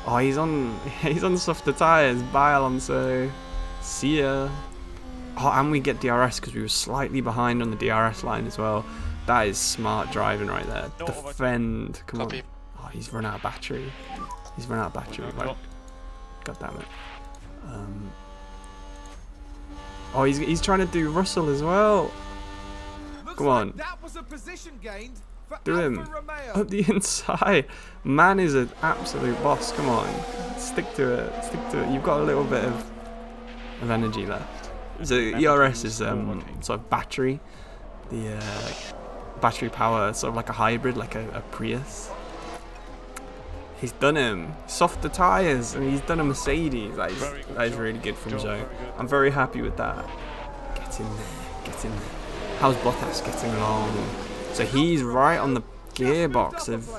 S1: Oh, he's on softer tyres. Bye, Alonso. See ya. Oh, and we get DRS because we were slightly behind on the DRS line as well. That is smart driving right there. Defend. Come on. Oh, he's run out of battery. Right. God damn it. Oh, he's trying to do Russell as well. Come on.
S2: That was a position gained for
S1: Do him.
S2: Alfa Romeo.
S1: Up the inside. Man is an absolute boss. Come on. Stick to it. You've got a little bit of energy left. So ERS is sort of battery. The battery power, sort of like a hybrid, like a Prius. He's done him. Softer tyres, and he's done a Mercedes. That is really good from Joe. I'm very happy with that. Get in there. How's Bottas getting along? So he's right on the gearbox of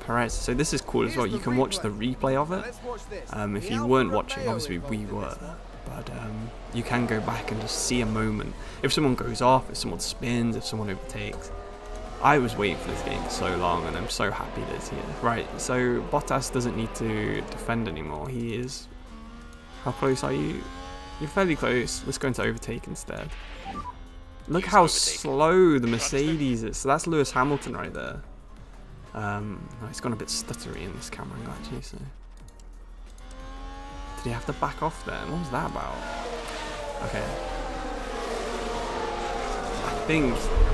S1: Perez. So this is cool as well. You can watch the replay of it. If you weren't watching, obviously we were. But you can go back and just see a moment. If someone goes off, if someone spins, if someone overtakes. I was waiting for this game for so long, and I'm so happy that it's here. Right, so Bottas doesn't need to defend anymore. He is... How close are you? You're fairly close. Let's go into overtake instead. Look how slow the Mercedes is. So that's Lewis Hamilton right there. Oh, it's gone a bit stuttery in this camera angle actually, so... Did he have to back off then? What was that about? Okay. I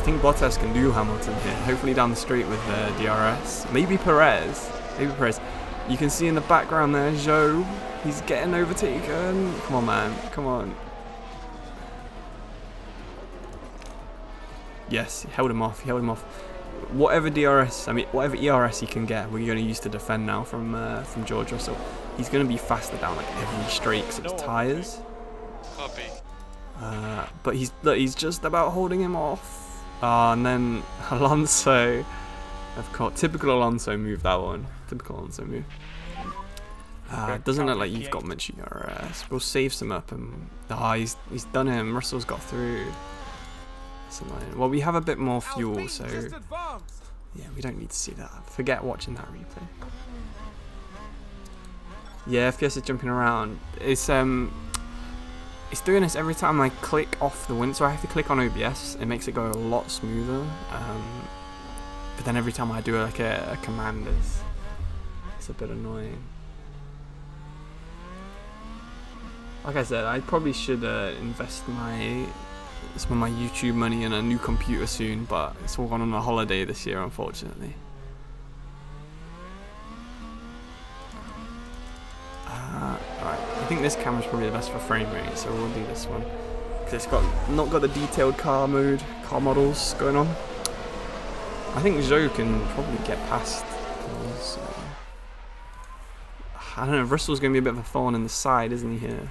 S1: think Bottas can do Hamilton here. Hopefully down the straight with DRS. Maybe Perez. You can see in the background there, Joe. He's getting overtaken. Come on, man. Come on. Yes, he held him off. Whatever DRS, whatever ERS he can get, we're going to use to defend now from George Russell. He's going to be faster down like every straight because of his tyres.
S4: Copy.
S1: But he's just about holding him off. And then Alonso, of course, typical Alonso move, that one. Typical Alonso move. Doesn't look like you've got much ERS. We'll save some up and he's done him. Russell's got through. That's annoying. Well, we have a bit more fuel, so yeah, we don't need to see that. Forget watching that replay. Yeah, FPS is jumping around. It's doing this every time I click off the window, so I have to click on OBS. It makes it go a lot smoother. But then every time I do like a command, it's a bit annoying. Like I said, I probably should invest some of my YouTube money in a new computer soon, but it's all gone on a holiday this year, unfortunately. Right, I think this camera's probably the best for frame rate, so we'll do this one because it's not got the detailed car models going on. I think Zhou can probably get past those. I don't know. Russell's going to be a bit of a thorn in the side, isn't he here?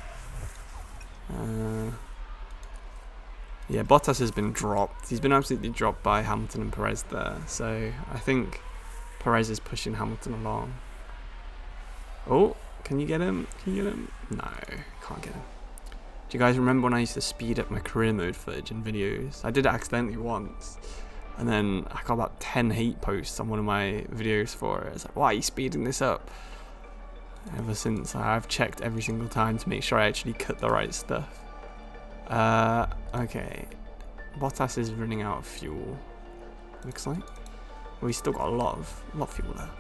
S1: Yeah, Bottas has been dropped. He's been absolutely dropped by Hamilton and Perez there. So I think Perez is pushing Hamilton along. Oh, can you get him? Can you get him? No, can't get him. Do you guys remember when I used to speed up my career mode footage in videos? I did it accidentally once. And then I got about 10 hate posts on one of my videos for it. It's like, why are you speeding this up? Ever since, I've checked every single time to make sure I actually cut the right stuff. Okay. Bottas is running out of fuel, looks like. Well, he's still got a lot of fuel left.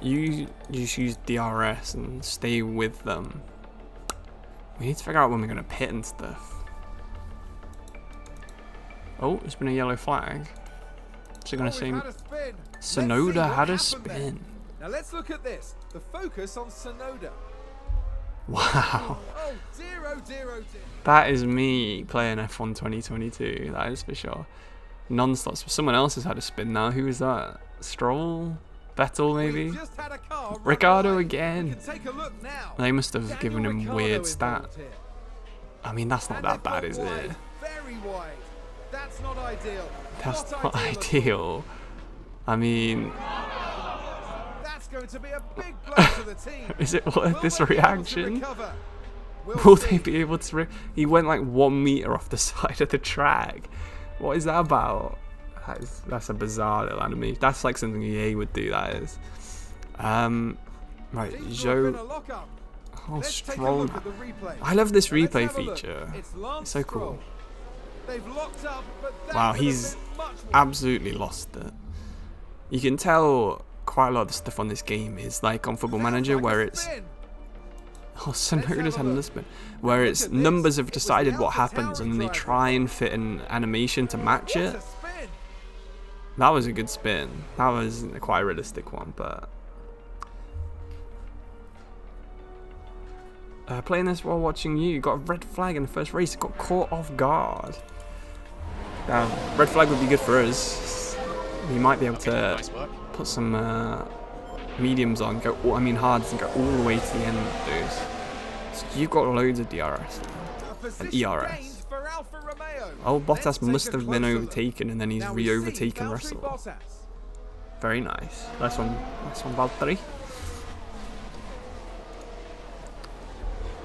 S1: You just use DRS and stay with them. We need to figure out when we're going to pit and stuff. Oh, there's been a yellow flag. Is it going to say Sonoda had a spin?
S2: Now let's look at this. The focus on Sonoda.
S1: Wow.
S2: Oh dear, oh dear, oh dear.
S1: That is me playing F1 2022. That is for sure. Non-stop. Someone else has had a spin now. Who is that? Stroll? Vettel maybe? Ricciardo again. They must have given him weird stats. I mean, that's not that bad, is it?
S2: Very wide. That's not ideal.
S1: That's not ideal. I mean,
S2: that's going to be a big blow to the team.
S1: Is it worth this reaction? Will they be able to? He went like 1 meter off the side of the track. What is that about? That's a bizarre little enemy. That's like something EA would do. That is. Right, Joe. Oh, Stroll. I love this replay feature. It's so cool. Wow, he's absolutely lost it. You can tell quite a lot of the stuff on this game is like on Football Manager, where it's Sonoda's had a spin, where it's numbers have decided what happens and then they try and fit an animation to match it. That was a good spin. That was quite a realistic one, but playing this while watching you, got a red flag in the first race. It got caught off guard. Red flag would be good for us. We might be able to put some mediums on, hards, and go all the way to the end of those. So you've got loads of DRS and ERS. Oh, Bottas must have been overtaken, and then he's re-overtaken Russell. Very nice. Last one, Valtteri.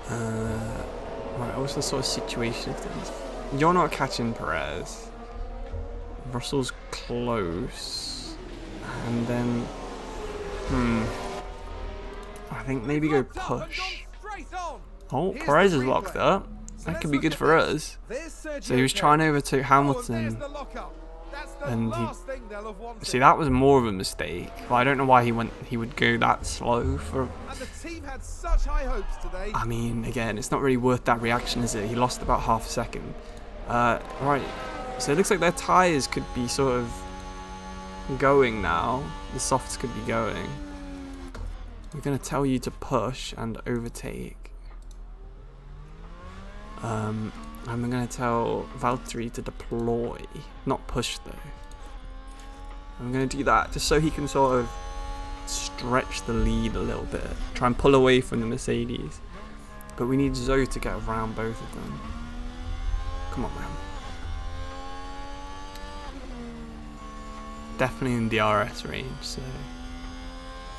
S1: Right, what's the sort of situation of things? You're not catching Perez. Russell's close. And then... I think maybe go push. Oh, Perez is locked up. That could be good for us. So he was trying to overtake Hamilton. And see, that was more of a mistake. But I don't know why he would go that slow for... I mean, again, it's not really worth that reaction, is it? He lost about half a second. Right, so it looks like their tyres could be sort of going now. The softs could be going. We're going to tell you to push and overtake. And we're going to tell Valtteri to deploy, not push though. I'm going to do that just so he can sort of stretch the lead a little bit, try and pull away from the Mercedes. But we need Zoe to get around both of them. Come on, man. Definitely in DRS range, so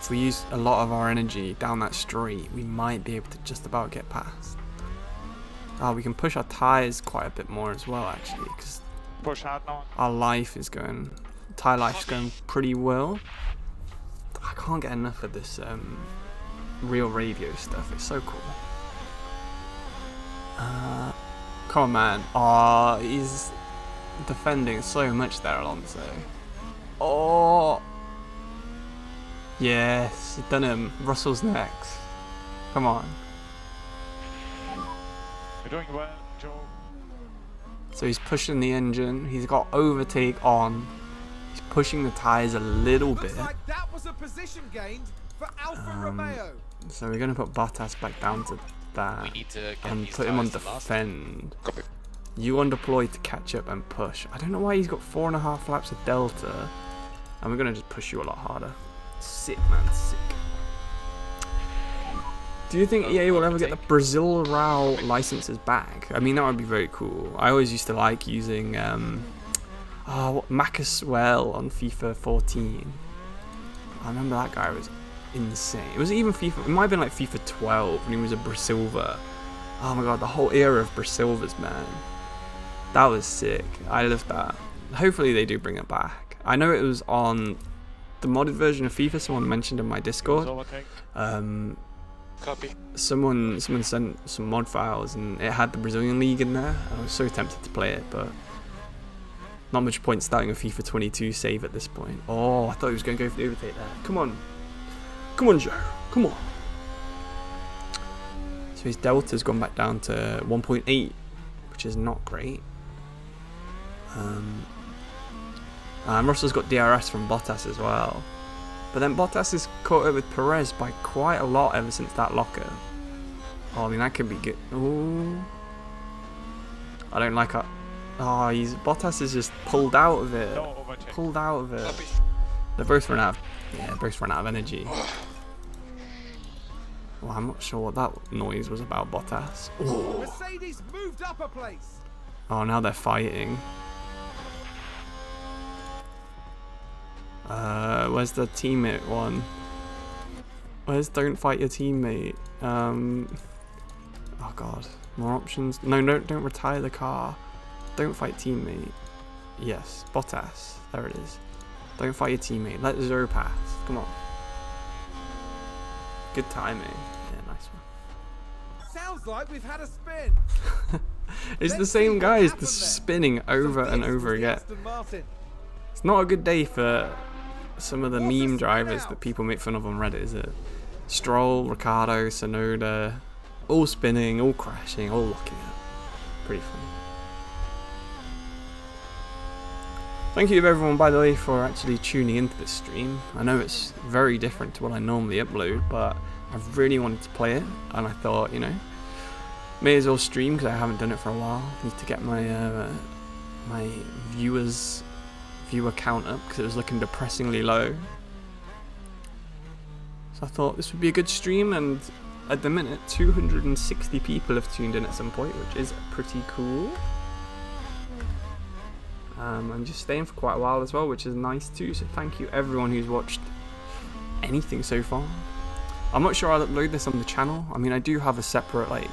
S1: if we use a lot of our energy down that straight, we might be able to just about get past. Oh, we can push our tyres quite a bit more as well, actually, because
S5: Push hard now.
S1: our life is going, tyre life is going pretty well. I can't get enough of this real radio stuff. It's so cool. Come on, man. Oh, he's defending so much there, Alonso. Oh, yes, done him. Russell's next. Come on.
S5: You're doing well, Joe.
S1: So he's pushing the engine. He's got overtake on. He's pushing the tyres a little bit.
S2: Like that was a position gained for Alfa Romeo.
S1: So we're going to put Bottas back down to that.
S4: We need to get
S1: And
S4: these
S1: put him on
S4: tyres to last.
S1: defend.
S4: Copy.
S1: You on deploy to catch up and push. I don't know why he's got 4.5 laps of delta. And we're going to just push you a lot harder. Sick, man, sick. Do you think EA will ever get the Brazil RAW licenses back? I mean, that would be very cool. I always used to like using Maxwell on FIFA 14. I remember that guy was insane. It was even FIFA, it might have been like FIFA 12 when he was a Brasilva. Oh my god, the whole era of Brasilvas, man. That was sick. I loved that. Hopefully they do bring it back. I know it was on the modded version of FIFA, someone mentioned in my Discord.
S4: Copy.
S1: Someone sent some mod files and it had the Brazilian league in there. I was so tempted to play it, but not much point starting a FIFA 22 save at this point. Oh, I thought he was going to go for the overtake there. Come on. Come on, Joe. Come on. So his delta's gone back down to 1.8, which is not great. And Russell's got DRS from Bottas as well. But then Bottas is caught up with Perez by quite a lot ever since that locker. Oh, I mean, that could be good. Ooh. I don't like it. Oh, Bottas is just pulled out of it.
S5: No overtake.
S1: Pulled out of it.
S4: Copy.
S1: They're both run out. Yeah, both run out of energy. Well, I'm not sure what that noise was about, Bottas. Ooh.
S2: Mercedes moved up a place.
S1: Oh, now they're fighting. Where's the teammate one? Where's don't fight your teammate? Oh god, more options. No, don't retire the car. Don't fight teammate. Yes, Bottas. There it is. Don't fight your teammate. Let Zero pass. Come on. Good timing. Yeah, nice one.
S2: Sounds like we've had a spin.
S1: It's the
S2: Let's
S1: same
S2: see what
S1: guys
S2: happened
S1: just
S2: there.
S1: spinning over
S2: So
S1: and
S2: this
S1: over
S2: was the
S1: again.
S2: Aston Martin.
S1: It's not a good day for some of the
S2: What a
S1: meme
S2: spin
S1: drivers
S2: out.
S1: that people make fun of on Reddit, is it? Stroll, Ricardo, Sonoda, all spinning, all crashing, all locking up. Pretty funny. Thank you to everyone, by the way, for actually tuning into this stream. I know it's very different to what I normally upload, but I really wanted to play it, and I thought, you know, may as well stream because I haven't done it for a while. Need to get my my viewer count up because it was looking depressingly low. So I thought this would be a good stream, and at the minute 260 people have tuned in at some point, which is pretty cool. I'm just staying for quite a while as well, which is nice too, so thank you everyone who's watched anything so far. I'm not sure I'll upload this on the channel. I mean, I do have a separate like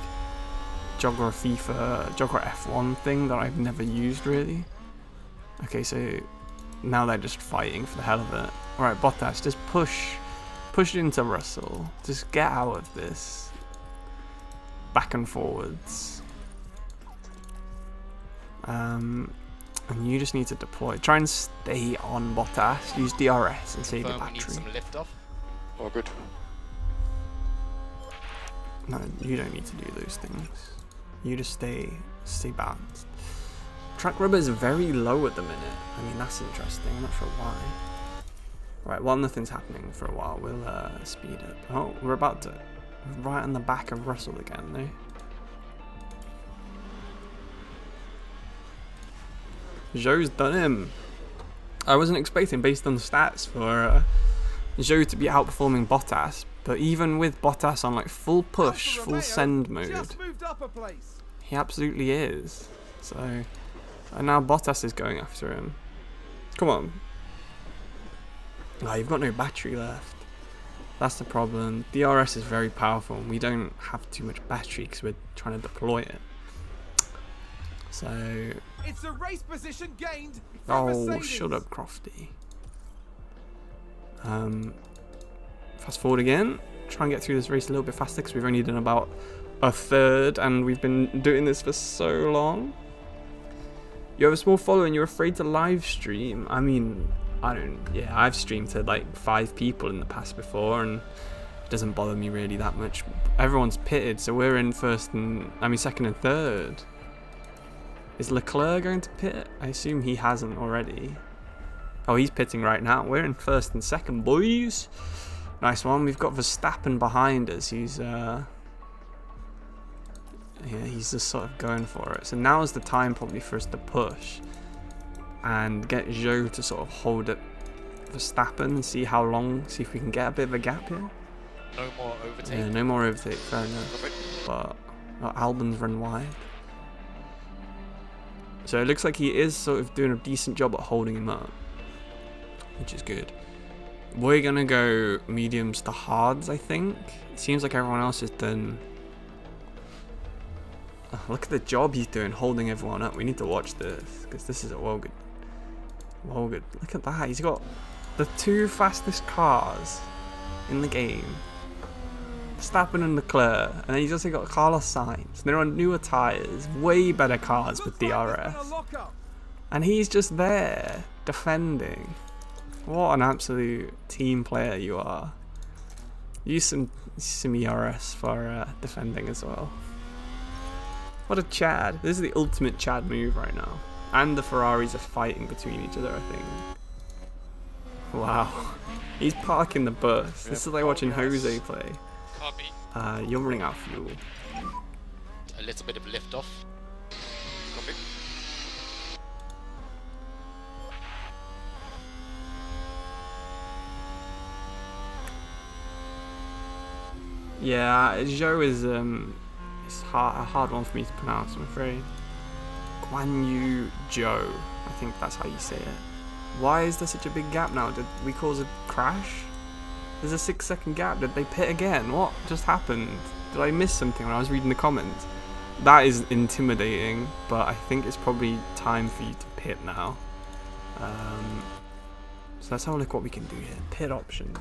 S1: Geografifa, Geogra F1 thing that I've never used really. Okay, so now they're just fighting for the hell of it. Alright, Bottas, just push it into Russell. Just get out of this. Back and forwards. And you just need to deploy. Try and stay on Bottas. Use DRS and save your
S4: Confirm we need
S1: battery.
S4: some lift off.
S5: All good.
S1: No, you don't need to do those things. You just stay balanced. Track rubber is very low at the minute. I mean, that's interesting. I'm not sure why. Right, while nothing's happening for a while, we'll speed up. Oh, we're about to... right on the back of Russell again, no? Zhou's done him. I wasn't expecting, based on the stats, for Zhou to be outperforming Bottas. But even with Bottas on like full push, full send mode, he absolutely is. So, and now Bottas is going after him. Come on. Oh, you've got no battery left. That's the problem. DRS is very powerful and we don't have too much battery because we're trying to deploy it. So...
S2: It's a race position gained.
S1: Oh, shut up, Crofty. Fast forward again. Try and get through this race a little bit faster because we've only done about a third and we've been doing this for so long. You have a small following, you're afraid to live stream. I mean, I've streamed to like 5 people in the past before and it doesn't bother me really that much. Everyone's pitted, so we're in second and third. Is Leclerc going to pit? I assume he hasn't already. Oh, he's pitting right now. We're in first and second, boys. Nice one. We've got Verstappen behind us. He's just sort of going for it. So now is the time probably for us to push and get Zhou to sort of hold up Verstappen and see how long, see if we can get a bit of a gap here.
S4: No more overtake.
S1: Yeah, no more overtake, fair enough. But Albon's run wide. So it looks like he is sort of doing a decent job at holding him up, which is good. We're going to go mediums to hards, I think. It seems like everyone else has done... Oh, look at the job he's doing, holding everyone up. We need to watch this, because this is a well good. Look at that. He's got the 2 fastest cars in the game. Verstappen and Leclerc, and then he's also got Carlos Sainz. They're on newer tyres, way better cars with DRS. And he's just there, defending. What an absolute team player you are. Use some ERS for defending as well. What a Chad. This is the ultimate Chad move right now. And the Ferraris are fighting between each other, I think. Wow. He's parking the bus. This is like watching Jose play.
S4: Copy.
S1: You're running out of fuel.
S4: A little bit of lift off. Copy.
S1: Yeah, Zhou is it's a hard one for me to pronounce, I'm afraid. Guan Yu Zhou, I think that's how you say it. Why is there such a big gap now? Did we cause a crash? There's a 6-second gap. Did they pit again? What just happened? Did I miss something when I was reading the comments? That is intimidating, but I think it's probably time for you to pit now. So let's have a look what we can do here. Pit options.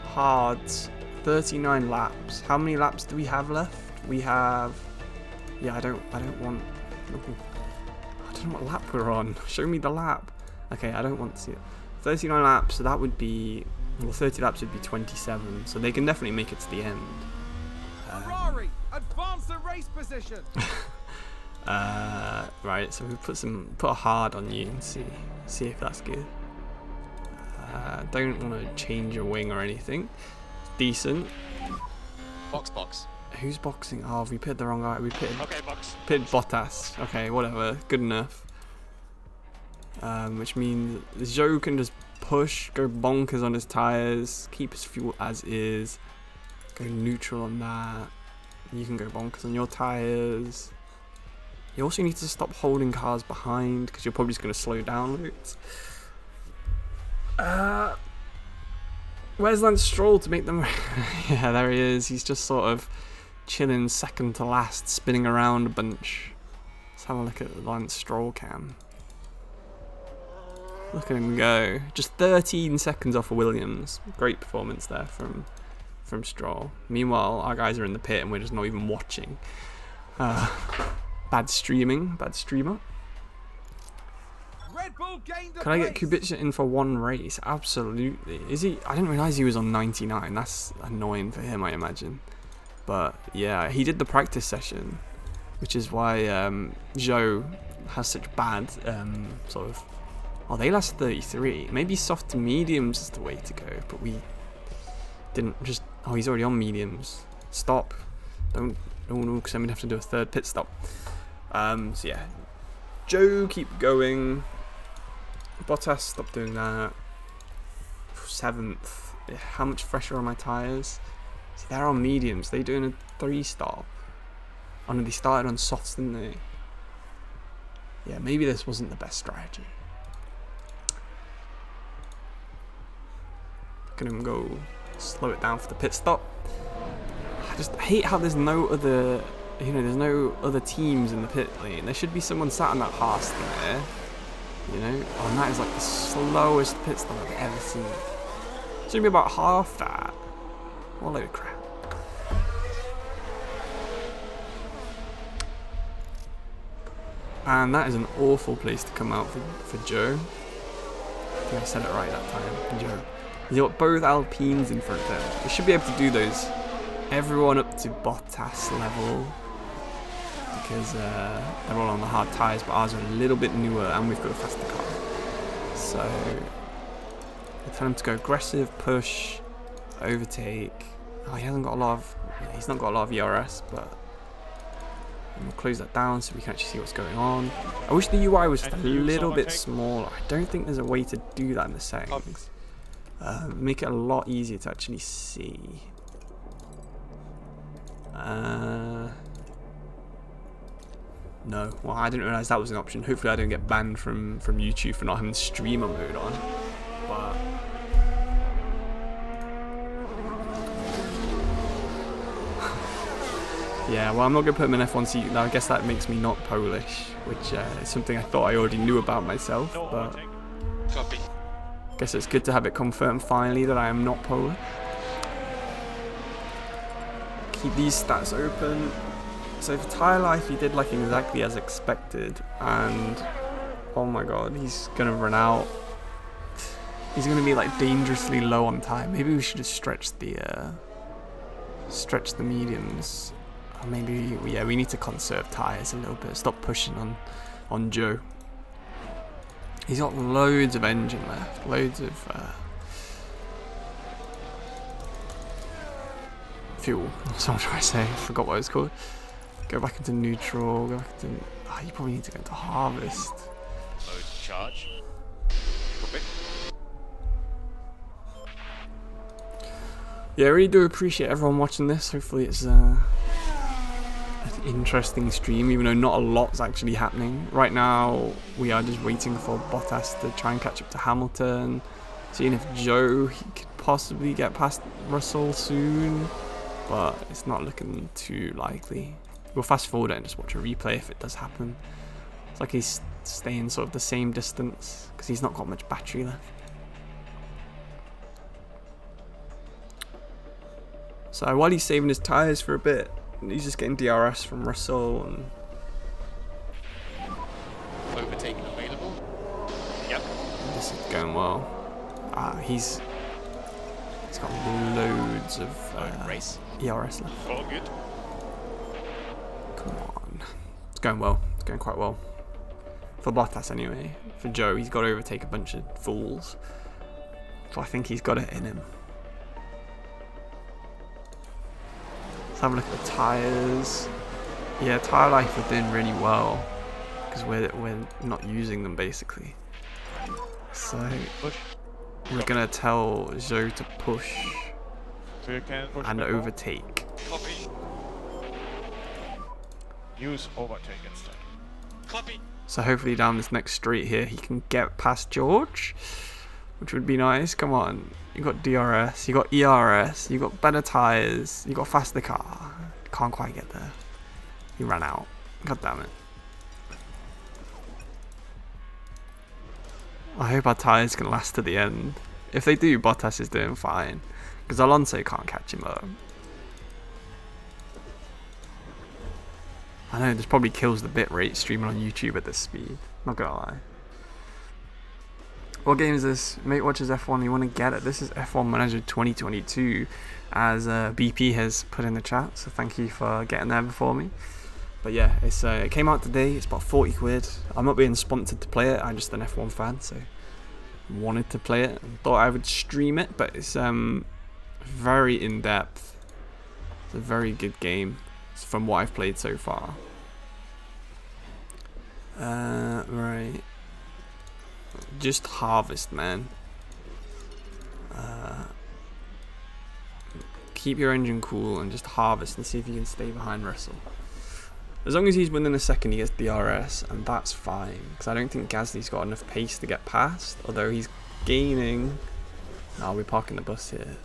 S1: Hards. 39 laps. How many laps do we have left? We have... Yeah, I don't want... I don't know what lap we're on. Show me the lap. Okay, I don't want to see it. 39 laps, so that would be... Well, 30 laps would be 27, so they can definitely make it to the end.
S2: Ferrari, advance the race position.
S1: Right, so we put a hard on you and see if that's good. Don't want to change your wing or anything. Decent.
S4: Box.
S1: Who's boxing? Oh, we pitted the wrong guy. We pitted
S5: Bottas.
S1: Okay, whatever. Good enough. Which means Zhou can just push, go bonkers on his tyres, keep his fuel as is, go neutral on that. You can go bonkers on your tyres. You also need to stop holding cars behind because you're probably just going to slow down loads. Where's Lance Stroll to make them? Yeah, there he is. He's just sort of chilling second to last, spinning around a bunch. Let's have a look at Lance Stroll cam. Look at him go. Just 13 seconds off of Williams. Great performance there from Stroll. Meanwhile, our guys are in the pit and we're just not even watching. Bad streaming. Bad streamer.
S2: Red Bull gained
S1: Could I get Kubica in for one race? Absolutely. Is he? I didn't realise he was on 99. That's annoying for him, I imagine. But yeah, he did the practice session, which is why Zhou has such bad sort of... Oh, they last 33. Maybe soft to mediums is the way to go, but we didn't just... Oh, he's already on mediums. Stop. Don't because I'm going to have to do a third pit stop. So yeah. Zhou, keep going. Bottas, stop doing that. 7th. Yeah, how much fresher are my tyres? See, they're on mediums. They're doing a 3-stop. Oh no, they started on softs, didn't they? Yeah, maybe this wasn't the best strategy. Look at him go. Slow it down for the pit stop. I just hate how there's no other... You know, there's no other teams in the pit lane. There should be someone sat on that Haas thing there. You know? Oh, and that is like the slowest pit stop I've ever seen. It should be about half that. What a load of crap. And that is an awful place to come out for Zhou. I think I said it right that time. Zhou. He's got both Alpines in front of him. He should be able to do those. Everyone up to Bottas level. Because they're all on the hard tyres, but ours are a little bit newer and we've got a faster car. So I tell him to go aggressive, push, overtake. Oh, he hasn't got a lot of... He's not got a lot of ERS, but we'll close that down so we can actually see what's going on. I wish the UI was just a little bit smaller. I don't think there's a way to do that in the settings. Make it a lot easier to actually see. No, well, I didn't realise that was an option. Hopefully I don't get banned from YouTube for not having streamer mode on. But yeah, well, I'm not going to put him in F1 seat. Now, I guess that makes me not Polish, which is something I thought I already knew about myself. But
S4: Copy.
S1: I guess it's good to have it confirmed finally that I am not Polish. Keep these stats open. So for tyre life, he did like exactly as expected, and oh my god, he's gonna run out. He's gonna be like dangerously low on time. Maybe we should have stretched the mediums. Or maybe we need to conserve tyres a little bit. Stop pushing on Zhou. He's got loads of engine left, loads of fuel. That's what I'm trying to say. I forgot what it was called. Go back into neutral. Go back into. Oh, you probably need to go into harvest.
S4: Load charge.
S1: Yeah, I really do appreciate everyone watching this. Hopefully it's an interesting stream, even though not a lot's actually happening. Right now, we are just waiting for Bottas to try and catch up to Hamilton. Seeing if Zhou could possibly get past Russell soon. But it's not looking too likely. We'll fast forward it and just watch a replay if it does happen. It's like he's staying sort of the same distance because he's not got much battery left. So while he's saving his tyres for a bit, he's just getting DRS from Russell and
S4: Overtaking available. Yep.
S1: this is going well. He's got loads of
S4: race.
S1: ERS left.
S4: All good.
S1: Come on. It's going well. It's going quite well. For Bottas anyway. For Zhou, he's got to overtake a bunch of fools. So I think he's got it in him. Let's have a look at the tyres. Yeah, tyre life are doing really well. Because we're not using them basically. So we're going to tell Zhou to push and overtake.
S4: Copy.
S5: Use overtake instead.
S4: Copy.
S1: So hopefully down this next straight here he can get past George, which would be nice. Come on, you got DRS, you got ERS, you got better tyres, you got faster car. Can't quite get there. He ran out. God damn it. I hope our tyres can last to the end. If they do, Bottas is doing fine. Because Alonso can't catch him up. I know, this probably kills the bit rate streaming on YouTube at this speed. Not gonna lie. What game is this? Mate watches F1, you want to get it. This is F1 Manager 2022, as BP has put in the chat, so thank you for getting there before me. But yeah, it came out today, it's about 40 quid. I'm not being sponsored to play it, I'm just an F1 fan, so wanted to play it and thought I would stream it, but it's very in-depth. It's a very good game from what I've played so far. Right. Just harvest, man. Keep your engine cool and just harvest and see if you can stay behind Russell. As long as he's within a second, he gets DRS, and that's fine. Because I don't think Gasly's got enough pace to get past, although he's gaining. Oh, we're parking the bus here.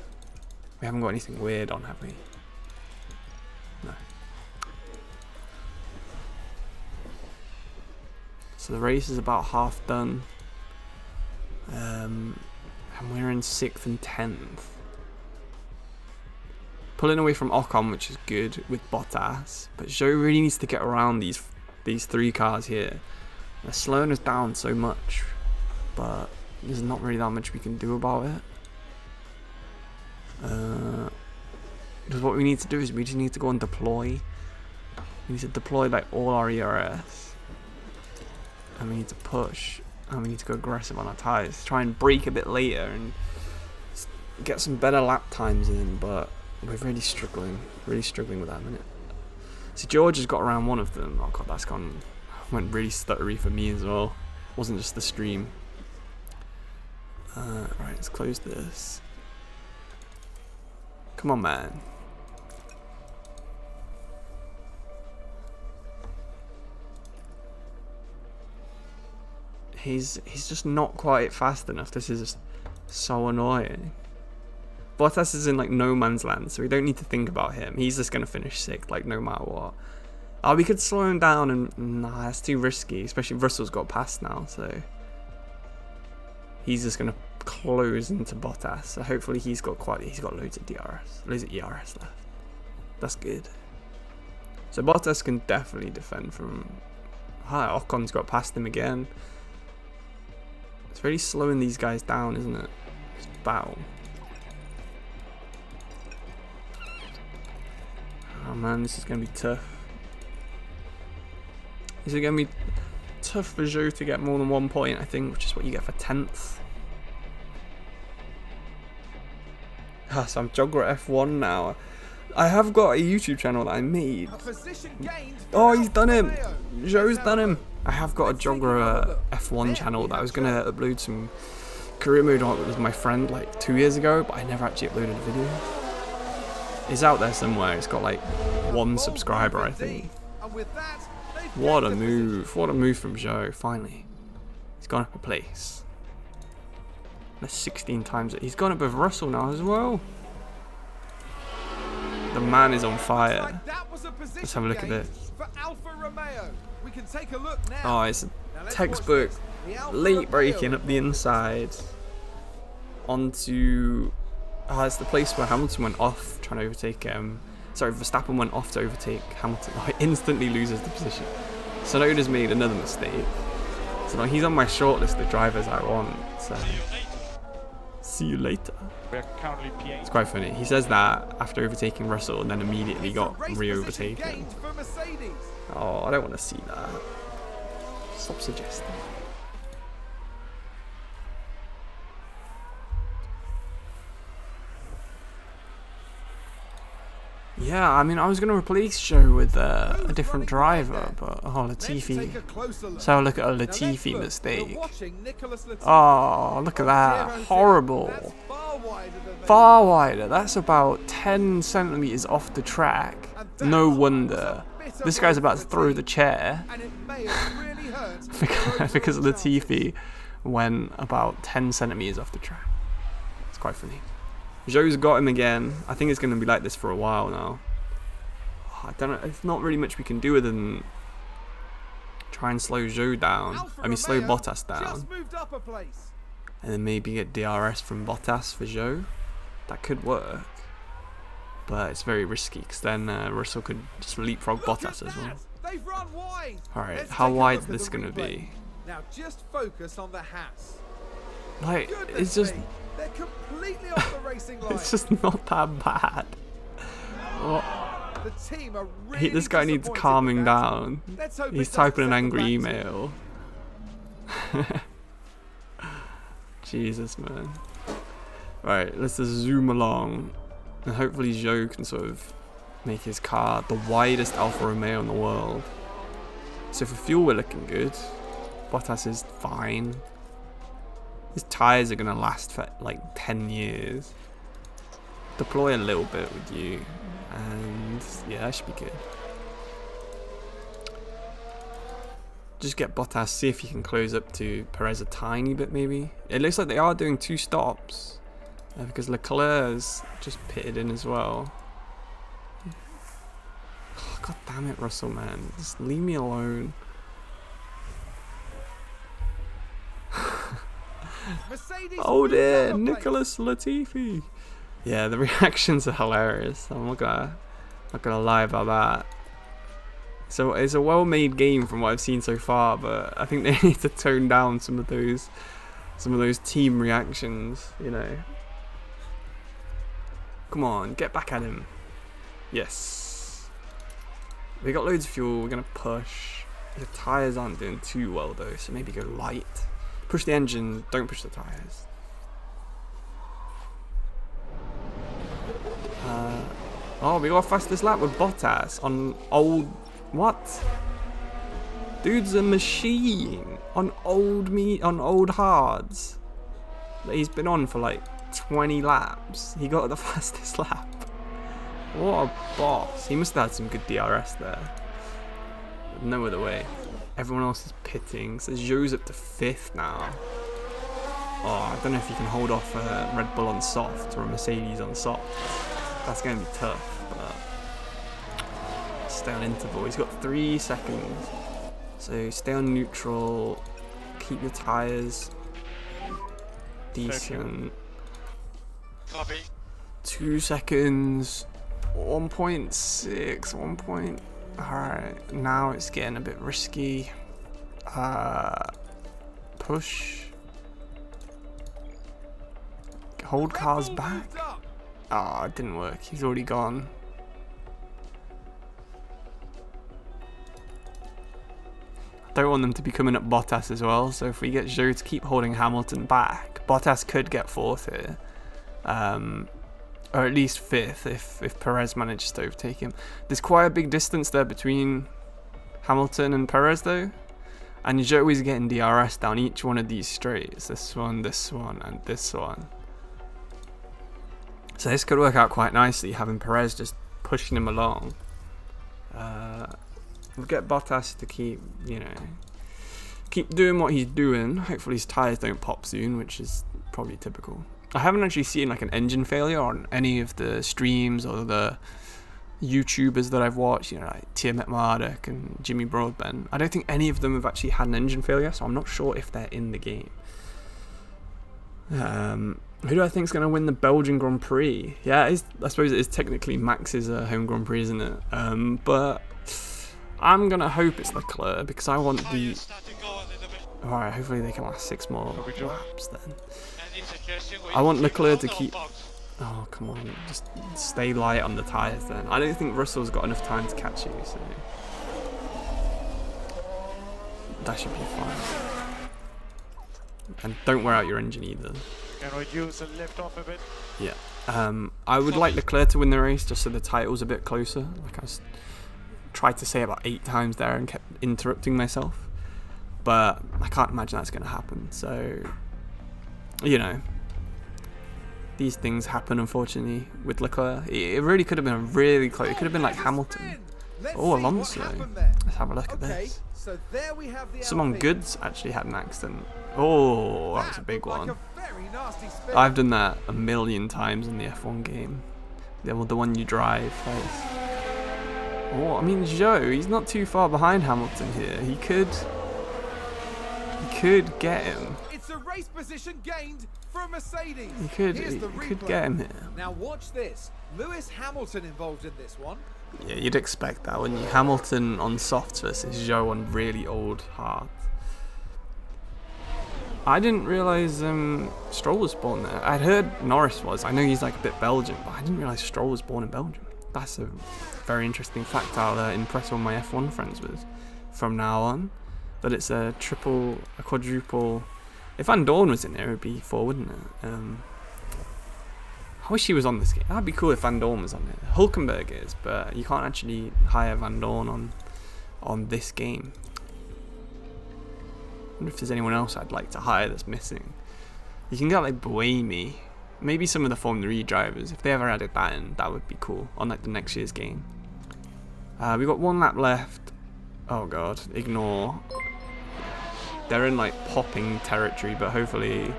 S1: We haven't got anything weird on, have we? No. So the race is about half done. And we're in 6th and 10th. Pulling away from Ocon, which is good with Bottas, but Zhou really needs to get around these 3 cars here. They're slowing us down so much, but there's not really that much we can do about it. Because what we need to do is we just need to go and deploy. We need to deploy like all our ERS, and we need to push, and we need to go aggressive on our tyres. Try and brake a bit later and get some better lap times in, but we're really struggling with that minute. So George has got around one of them. Oh god, went really stuttery for me as well. Wasn't just the stream. Right, let's close this. Come on, man. He's just not quite fast enough. This is so annoying. Bottas is in like no man's land, so we don't need to think about him. He's just gonna finish 6th, like no matter what. Oh, we could slow him down, and nah, that's too risky. Especially Russell's got past now, so he's just gonna close into Bottas. So hopefully he's got loads of ERS left. That's good. So Bottas can definitely defend from. Ocon's got past him again. It's really slowing these guys down, isn't it? Just battle. Oh man, this is going to be tough. Is it going to be tough for Zhou to get more than 1 point, I think, which is what you get for 10th. So I'm Geografifa F1 now. I have got a YouTube channel that I made. Oh, he's done him. Zhou's done him. I have got a Geografifa F1 channel that I was going to upload some career mode on with my friend like 2 years ago, but I never actually uploaded a video. It's out there somewhere. It's got like 1 subscriber, I think. What a move. What a move from Zhou, finally. He's gone up a place. That's 16 times it. He's gone up with Russell now as well. The man is on fire. Let's have a look at this. Oh, it's a textbook late braking up the inside onto. It's the place where Hamilton went off trying to overtake. Sorry, Verstappen went off to overtake Hamilton. Oh, he instantly loses the position. Sonoda's made another mistake. So he's on my shortlist of drivers I want. So see you later.
S5: We're currently P8.
S1: It's quite funny. He says that after overtaking Russell and then immediately got re-overtaken. Oh, I don't want to see that. Stop suggesting. Yeah, I mean, I was going to replace Zhou with a different driver, but oh, Latifi. So look at a Latifi mistake. Oh, look at that. Horrible. Far wider. That's about 10 centimeters off the track. No wonder. This guy's about to throw the chair because Latifi went about 10 centimeters off the track. It's quite funny. Zhou's got him again. I think it's going to be like this for a while now. I don't know. There's not really much we can do other than Try and slow Zhou down.
S2: Alfa
S1: I mean, slow
S2: Romeo
S1: Bottas down.
S2: just moved up a place.
S1: And then maybe get DRS from Bottas for Zhou. That could work. But it's very risky because then Russell could just leapfrog
S2: Look
S1: Bottas
S2: at
S1: as well.
S2: that. They've run wide.
S1: Alright,
S2: Let's
S1: how
S2: take a
S1: wide
S2: look
S1: is
S2: at
S1: this
S2: the
S1: going to
S2: replay.
S1: be?
S2: Now just focus on the Haas.
S1: Like,
S2: Goodness
S1: it's just...
S2: me, they're completely off the racing line.
S1: It's just not that bad. What?
S2: The team are really
S1: This guy needs
S2: disappointed
S1: calming
S2: with that.
S1: down.
S2: Let's hope
S1: He's
S2: it doesn't
S1: typing an
S2: set them
S1: angry
S2: back
S1: email. Jesus, man. Right, let's just zoom along. And hopefully Zhou can sort of make his car the widest Alfa Romeo in the world. So for fuel, we're looking good. Bottas is fine. His tyres are going to last for like 10 years. Deploy a little bit with you. And yeah, that should be good. Just get Bottas, see if he can close up to Perez a tiny bit maybe. It looks like they are doing 2 stops. Because Leclerc's just pitted in as well. Oh, God damn it, Russell, man. Just leave me alone.
S2: Mercedes
S1: Oh
S2: moved
S1: dear,
S2: up a place.
S1: Nicholas Latifi. Yeah, the reactions are hilarious. I'm not gonna lie about that. So it's a well-made game from what I've seen so far, but I think they need to tone down some of those team reactions, you know. Come on, get back at him. Yes. We got loads of fuel, we're gonna push. The tyres aren't doing too well though, so maybe go light. Push the engine, don't push the tyres. Oh, we got fastest lap with Bottas on old... What? Dude's a machine on old hards that he's been on for like 20 laps. He got the fastest lap. What a boss. He must have had some good DRS there. No other way. Everyone else is pitting. So Zhou's up to 5th now. Oh, I don't know if you can hold off a Red Bull on soft or a Mercedes on soft. That's going to be tough, but stay on interval. He's got 3 seconds. So stay on neutral. Keep your tyres decent.
S4: Copy.
S1: 2 seconds. 1.6. 1 point. Alright, now it's getting a bit risky. Push. Hold cars back. Ah, it didn't work. He's already gone. I don't want them to be coming up Bottas as well, so if we get Zhou to keep holding Hamilton back, Bottas could get 4th here. Or at least 5th if Perez manages to overtake him. There's quite a big distance there between Hamilton and Perez though. And Zhou is getting DRS down each one of these straights. This one, and this one. So this could work out quite nicely, having Perez just pushing him along. We'll get Bottas to keep doing what he's doing. Hopefully his tyres don't pop soon, which is probably typical. I haven't actually seen like an engine failure on any of the streams or the YouTubers that I've watched, you know, like Tiamat Marduk and Jimmy Broadbent. I don't think any of them have actually had an engine failure, so I'm not sure if they're in the game. Who do I think is going to win the Belgian Grand Prix? Yeah, I suppose it is technically Max's home Grand Prix, isn't it? But I'm going to hope it's Leclerc because I want the... Alright, hopefully they can last 6 more laps then. I want Leclerc to keep... Oh, come on. Just stay light on the tyres then. I don't think Russell's got enough time to catch you, so... That should be fine. And don't wear out your engine either.
S5: Can reduce and lift off a bit.
S1: Yeah. I would like Leclerc to win the race just so the title's a bit closer. Like I tried to say about 8 times there and kept interrupting myself. But I can't imagine that's going to happen. So, you know, these things happen, unfortunately, with Leclerc. It really could have been a really close. It could have been like Hamilton. Oh, Alonso. Let's have a look at this.
S2: So there we have the
S1: Someone
S2: Alpine.
S1: good's actually had an accident. Oh, that was a big
S2: looked like
S1: one.
S2: a very nasty spin.
S1: I've done that a million times in the F1 game. The one you drive. Oh, I mean, Zhou, he's not too far behind Hamilton here. He could get him.
S2: It's a race position gained for a Mercedes.
S1: He could
S2: replay.
S1: get him here.
S2: Now watch this. Lewis Hamilton involved in this one.
S1: Yeah, you'd expect that, wouldn't you? Hamilton on softs versus Zhou on really old hards. I didn't realise Stroll was born there. I'd heard Norris was. I know he's like a bit Belgian, but I didn't realise Stroll was born in Belgium. That's a very interesting fact I'll impress all my F1 friends with from now on. That it's a quadruple. If Van Dorn was in there, it would be 4, wouldn't it? I wish he was on this game. That'd be cool if Van Dorn was on it. Hulkenberg is, but you can't actually hire Van Dorn on this game. I wonder if there's anyone else I'd like to hire that's missing. You can get like Buemi, maybe some of the Formula E drivers. If they ever added that in, that would be cool on like the next year's game. We got 1 lap left. Oh god, ignore. They're in like popping territory, but hopefully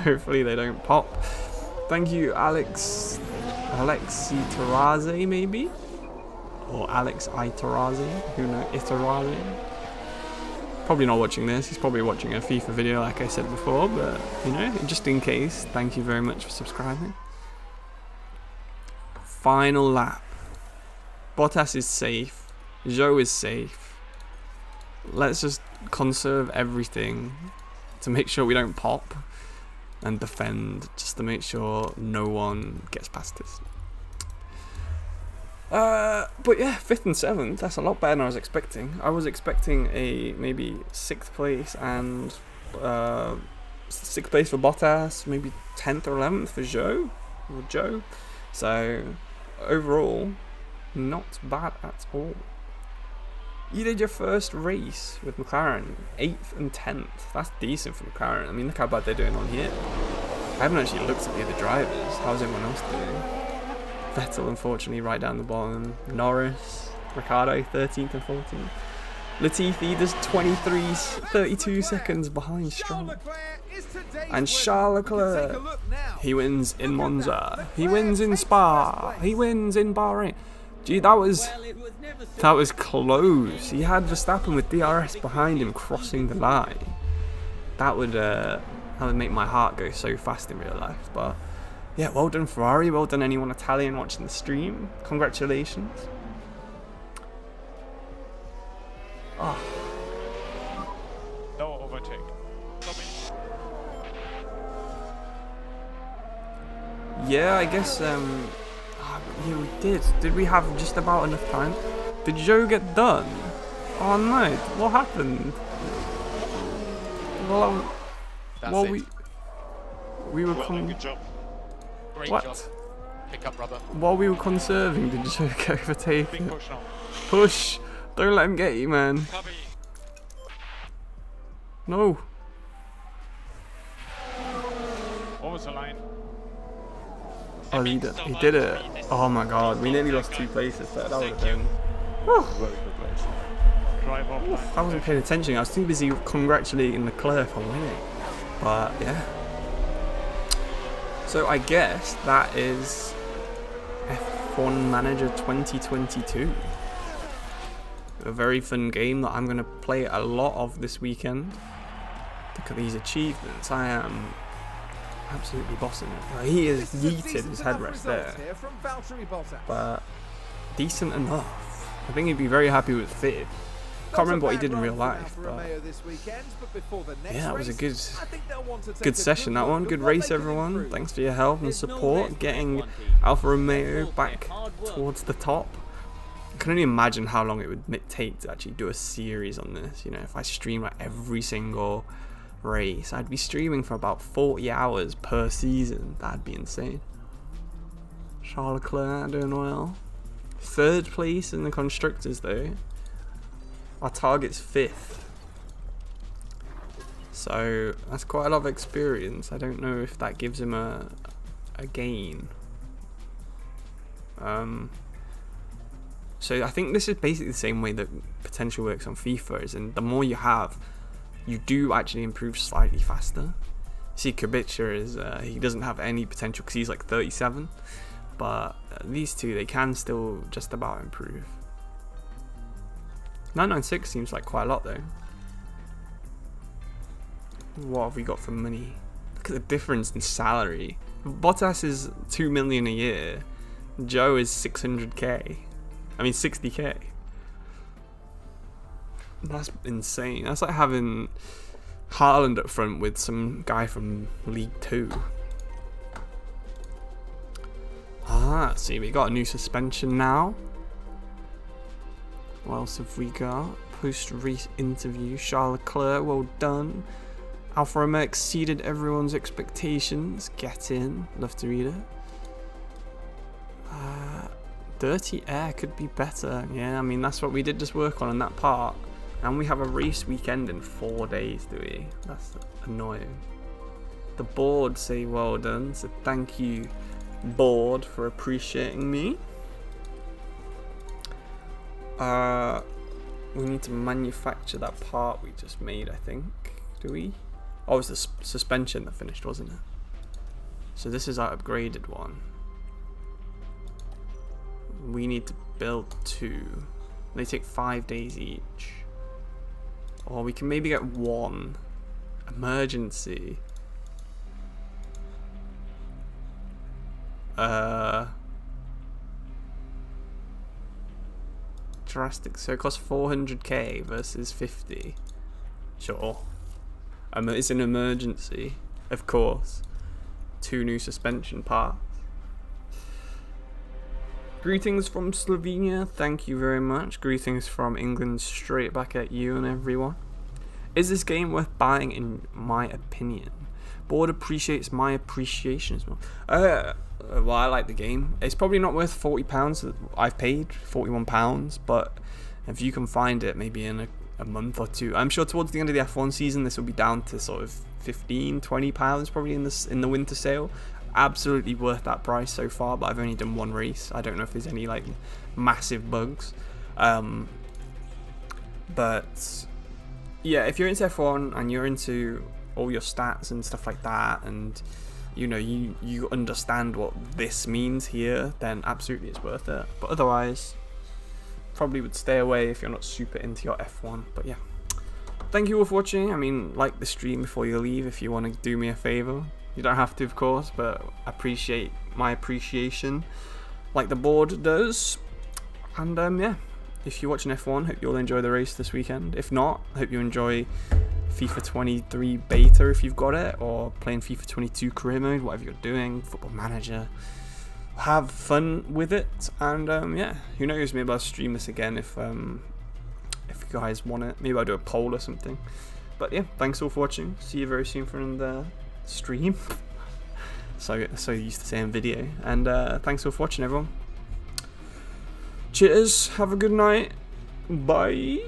S1: they don't pop. Thank you, Alexi Taraze, maybe, or Alex Itaraze. Who knows? Itaraze. Probably not watching this. He's probably watching a FIFA video, like I said before. But you know, just in case, thank you very much for subscribing. Final lap. Bottas is safe. Zhou is safe. Let's just conserve everything to make sure we don't pop, and defend just to make sure no one gets past us. But yeah, 5th and 7th, that's a lot better than I was expecting. I was expecting a maybe 6th place and 6th place for Bottas, maybe 10th or 11th for Zhou. So overall, not bad at all. You did your first race with McLaren, 8th and 10th. That's decent for McLaren. I mean, look how bad they're doing on here. I haven't actually looked at the other drivers. How's everyone else doing? Vettel, unfortunately, right down the bottom. Norris, Ricciardo, 13th and 14th. Latifi, there's 32 seconds behind Stroll. And Charles Leclerc, he wins in Monza. He wins in Spa. He wins in Bahrain. Gee, that was close. He had Verstappen with DRS behind him crossing the line. That would make my heart go so fast in real life. But yeah, well done Ferrari, well done anyone Italian watching the stream. Congratulations. Oh.
S5: No overtake.
S1: Yeah, I guess yeah, we did. Did we have just about enough time? Did Zhou get done? Oh no, what happened? Well,
S4: That's it.
S1: we were
S5: Good job.
S4: Great
S1: what?
S4: job. Pick up, brother.
S1: While we were conserving, did Zhou get overtaken?
S5: Big push now.
S1: Push! Don't let him get you, man.
S5: Copy.
S1: No.
S5: What was the line?
S1: Oh, he did it. Oh my god, we nearly lost 2 places there. That would have been.
S5: Drive off line.
S1: I wasn't paying attention. I was too busy congratulating Leclerc on winning. But yeah. So I guess that is F1 Manager 2022. A very fun game that I'm going to play a lot of this weekend. Look at these achievements. I am absolutely bossing it. He has yeeted his headrest there. But decent enough. I think he'd be very happy with 5th. Can't remember what he did in real life, but yeah, that was a good session, that one. Good race, everyone. Thanks for your help and support, getting Alfa Romeo back towards the top. I can only imagine how long it would take to actually do a series on this. You know, if I stream like every single race, I'd be streaming for about 40 hours per season. That'd be insane. Charles Leclerc doing well. 3rd place in the constructors though. Our target's 5th. So that's quite a lot of experience. I don't know if that gives him a gain. So I think this is basically the same way that potential works on FIFA, is and the more you have, you do actually improve slightly faster. See, Kubica is he doesn't have any potential because he's like 37, but these two, they can still just about improve. 996 seems like quite a lot though. What have we got for money? Look at the difference in salary. Bottas is 2 million a year. Joe is 600k. I mean 60k. That's insane. That's like having Haaland up front with some guy from League 2. Ah, see, we got a new suspension now. What else have we got? Post-race interview. Charles Leclerc, well done. Alfa Romeo exceeded everyone's expectations. Get in. Love to read it. Dirty air could be better. Yeah, I mean, that's what we did just work on in that part. And we have a race weekend in 4 days, do we? That's annoying. The board say well done, so thank you, board, for appreciating me. We need to manufacture that part we just made, I think. Do we? Oh, it was the suspension that finished, wasn't it? So this is our upgraded one. We need to build 2. They take 5 days each. Or we can maybe get 1. Emergency. Drastic. So it costs 400k versus 50. Sure. It's an emergency, of course. 2 new suspension parts. Greetings from Slovenia, thank you very much. Greetings from England, straight back at you and everyone. Is this game worth buying in my opinion? Board appreciates my appreciation as well. Well, I like the game. It's probably not worth £40. I've paid £41, but if you can find it maybe in a month or 2, I'm sure towards the end of the F1 season this will be down to sort of £15-20 probably in the winter sale. Absolutely worth that price so far, but I've only done 1 race. I don't know if there's any like massive bugs, but yeah, if you're into F1 and you're into all your stats and stuff like that, and you know you understand what this means here, then absolutely it's worth it. But otherwise, probably would stay away if you're not super into your F1. But yeah, thank you all for watching. I mean, like the stream before you leave if you want to do me a favor. You don't have to, of course, but appreciate my appreciation like the board does. And yeah, if you're watching F1, hope you'll enjoy the race this weekend. If not, hope you enjoy FIFA 23 beta if you've got it, or playing FIFA 22 career mode, whatever you're doing, Football Manager. Have fun with it, and yeah, who knows, maybe I'll stream this again if you guys want it. Maybe I'll do a poll or something. But yeah, thanks all for watching. See you very soon for another stream. so used to saying video, and thanks all for watching, everyone. Cheers, have a good night, bye.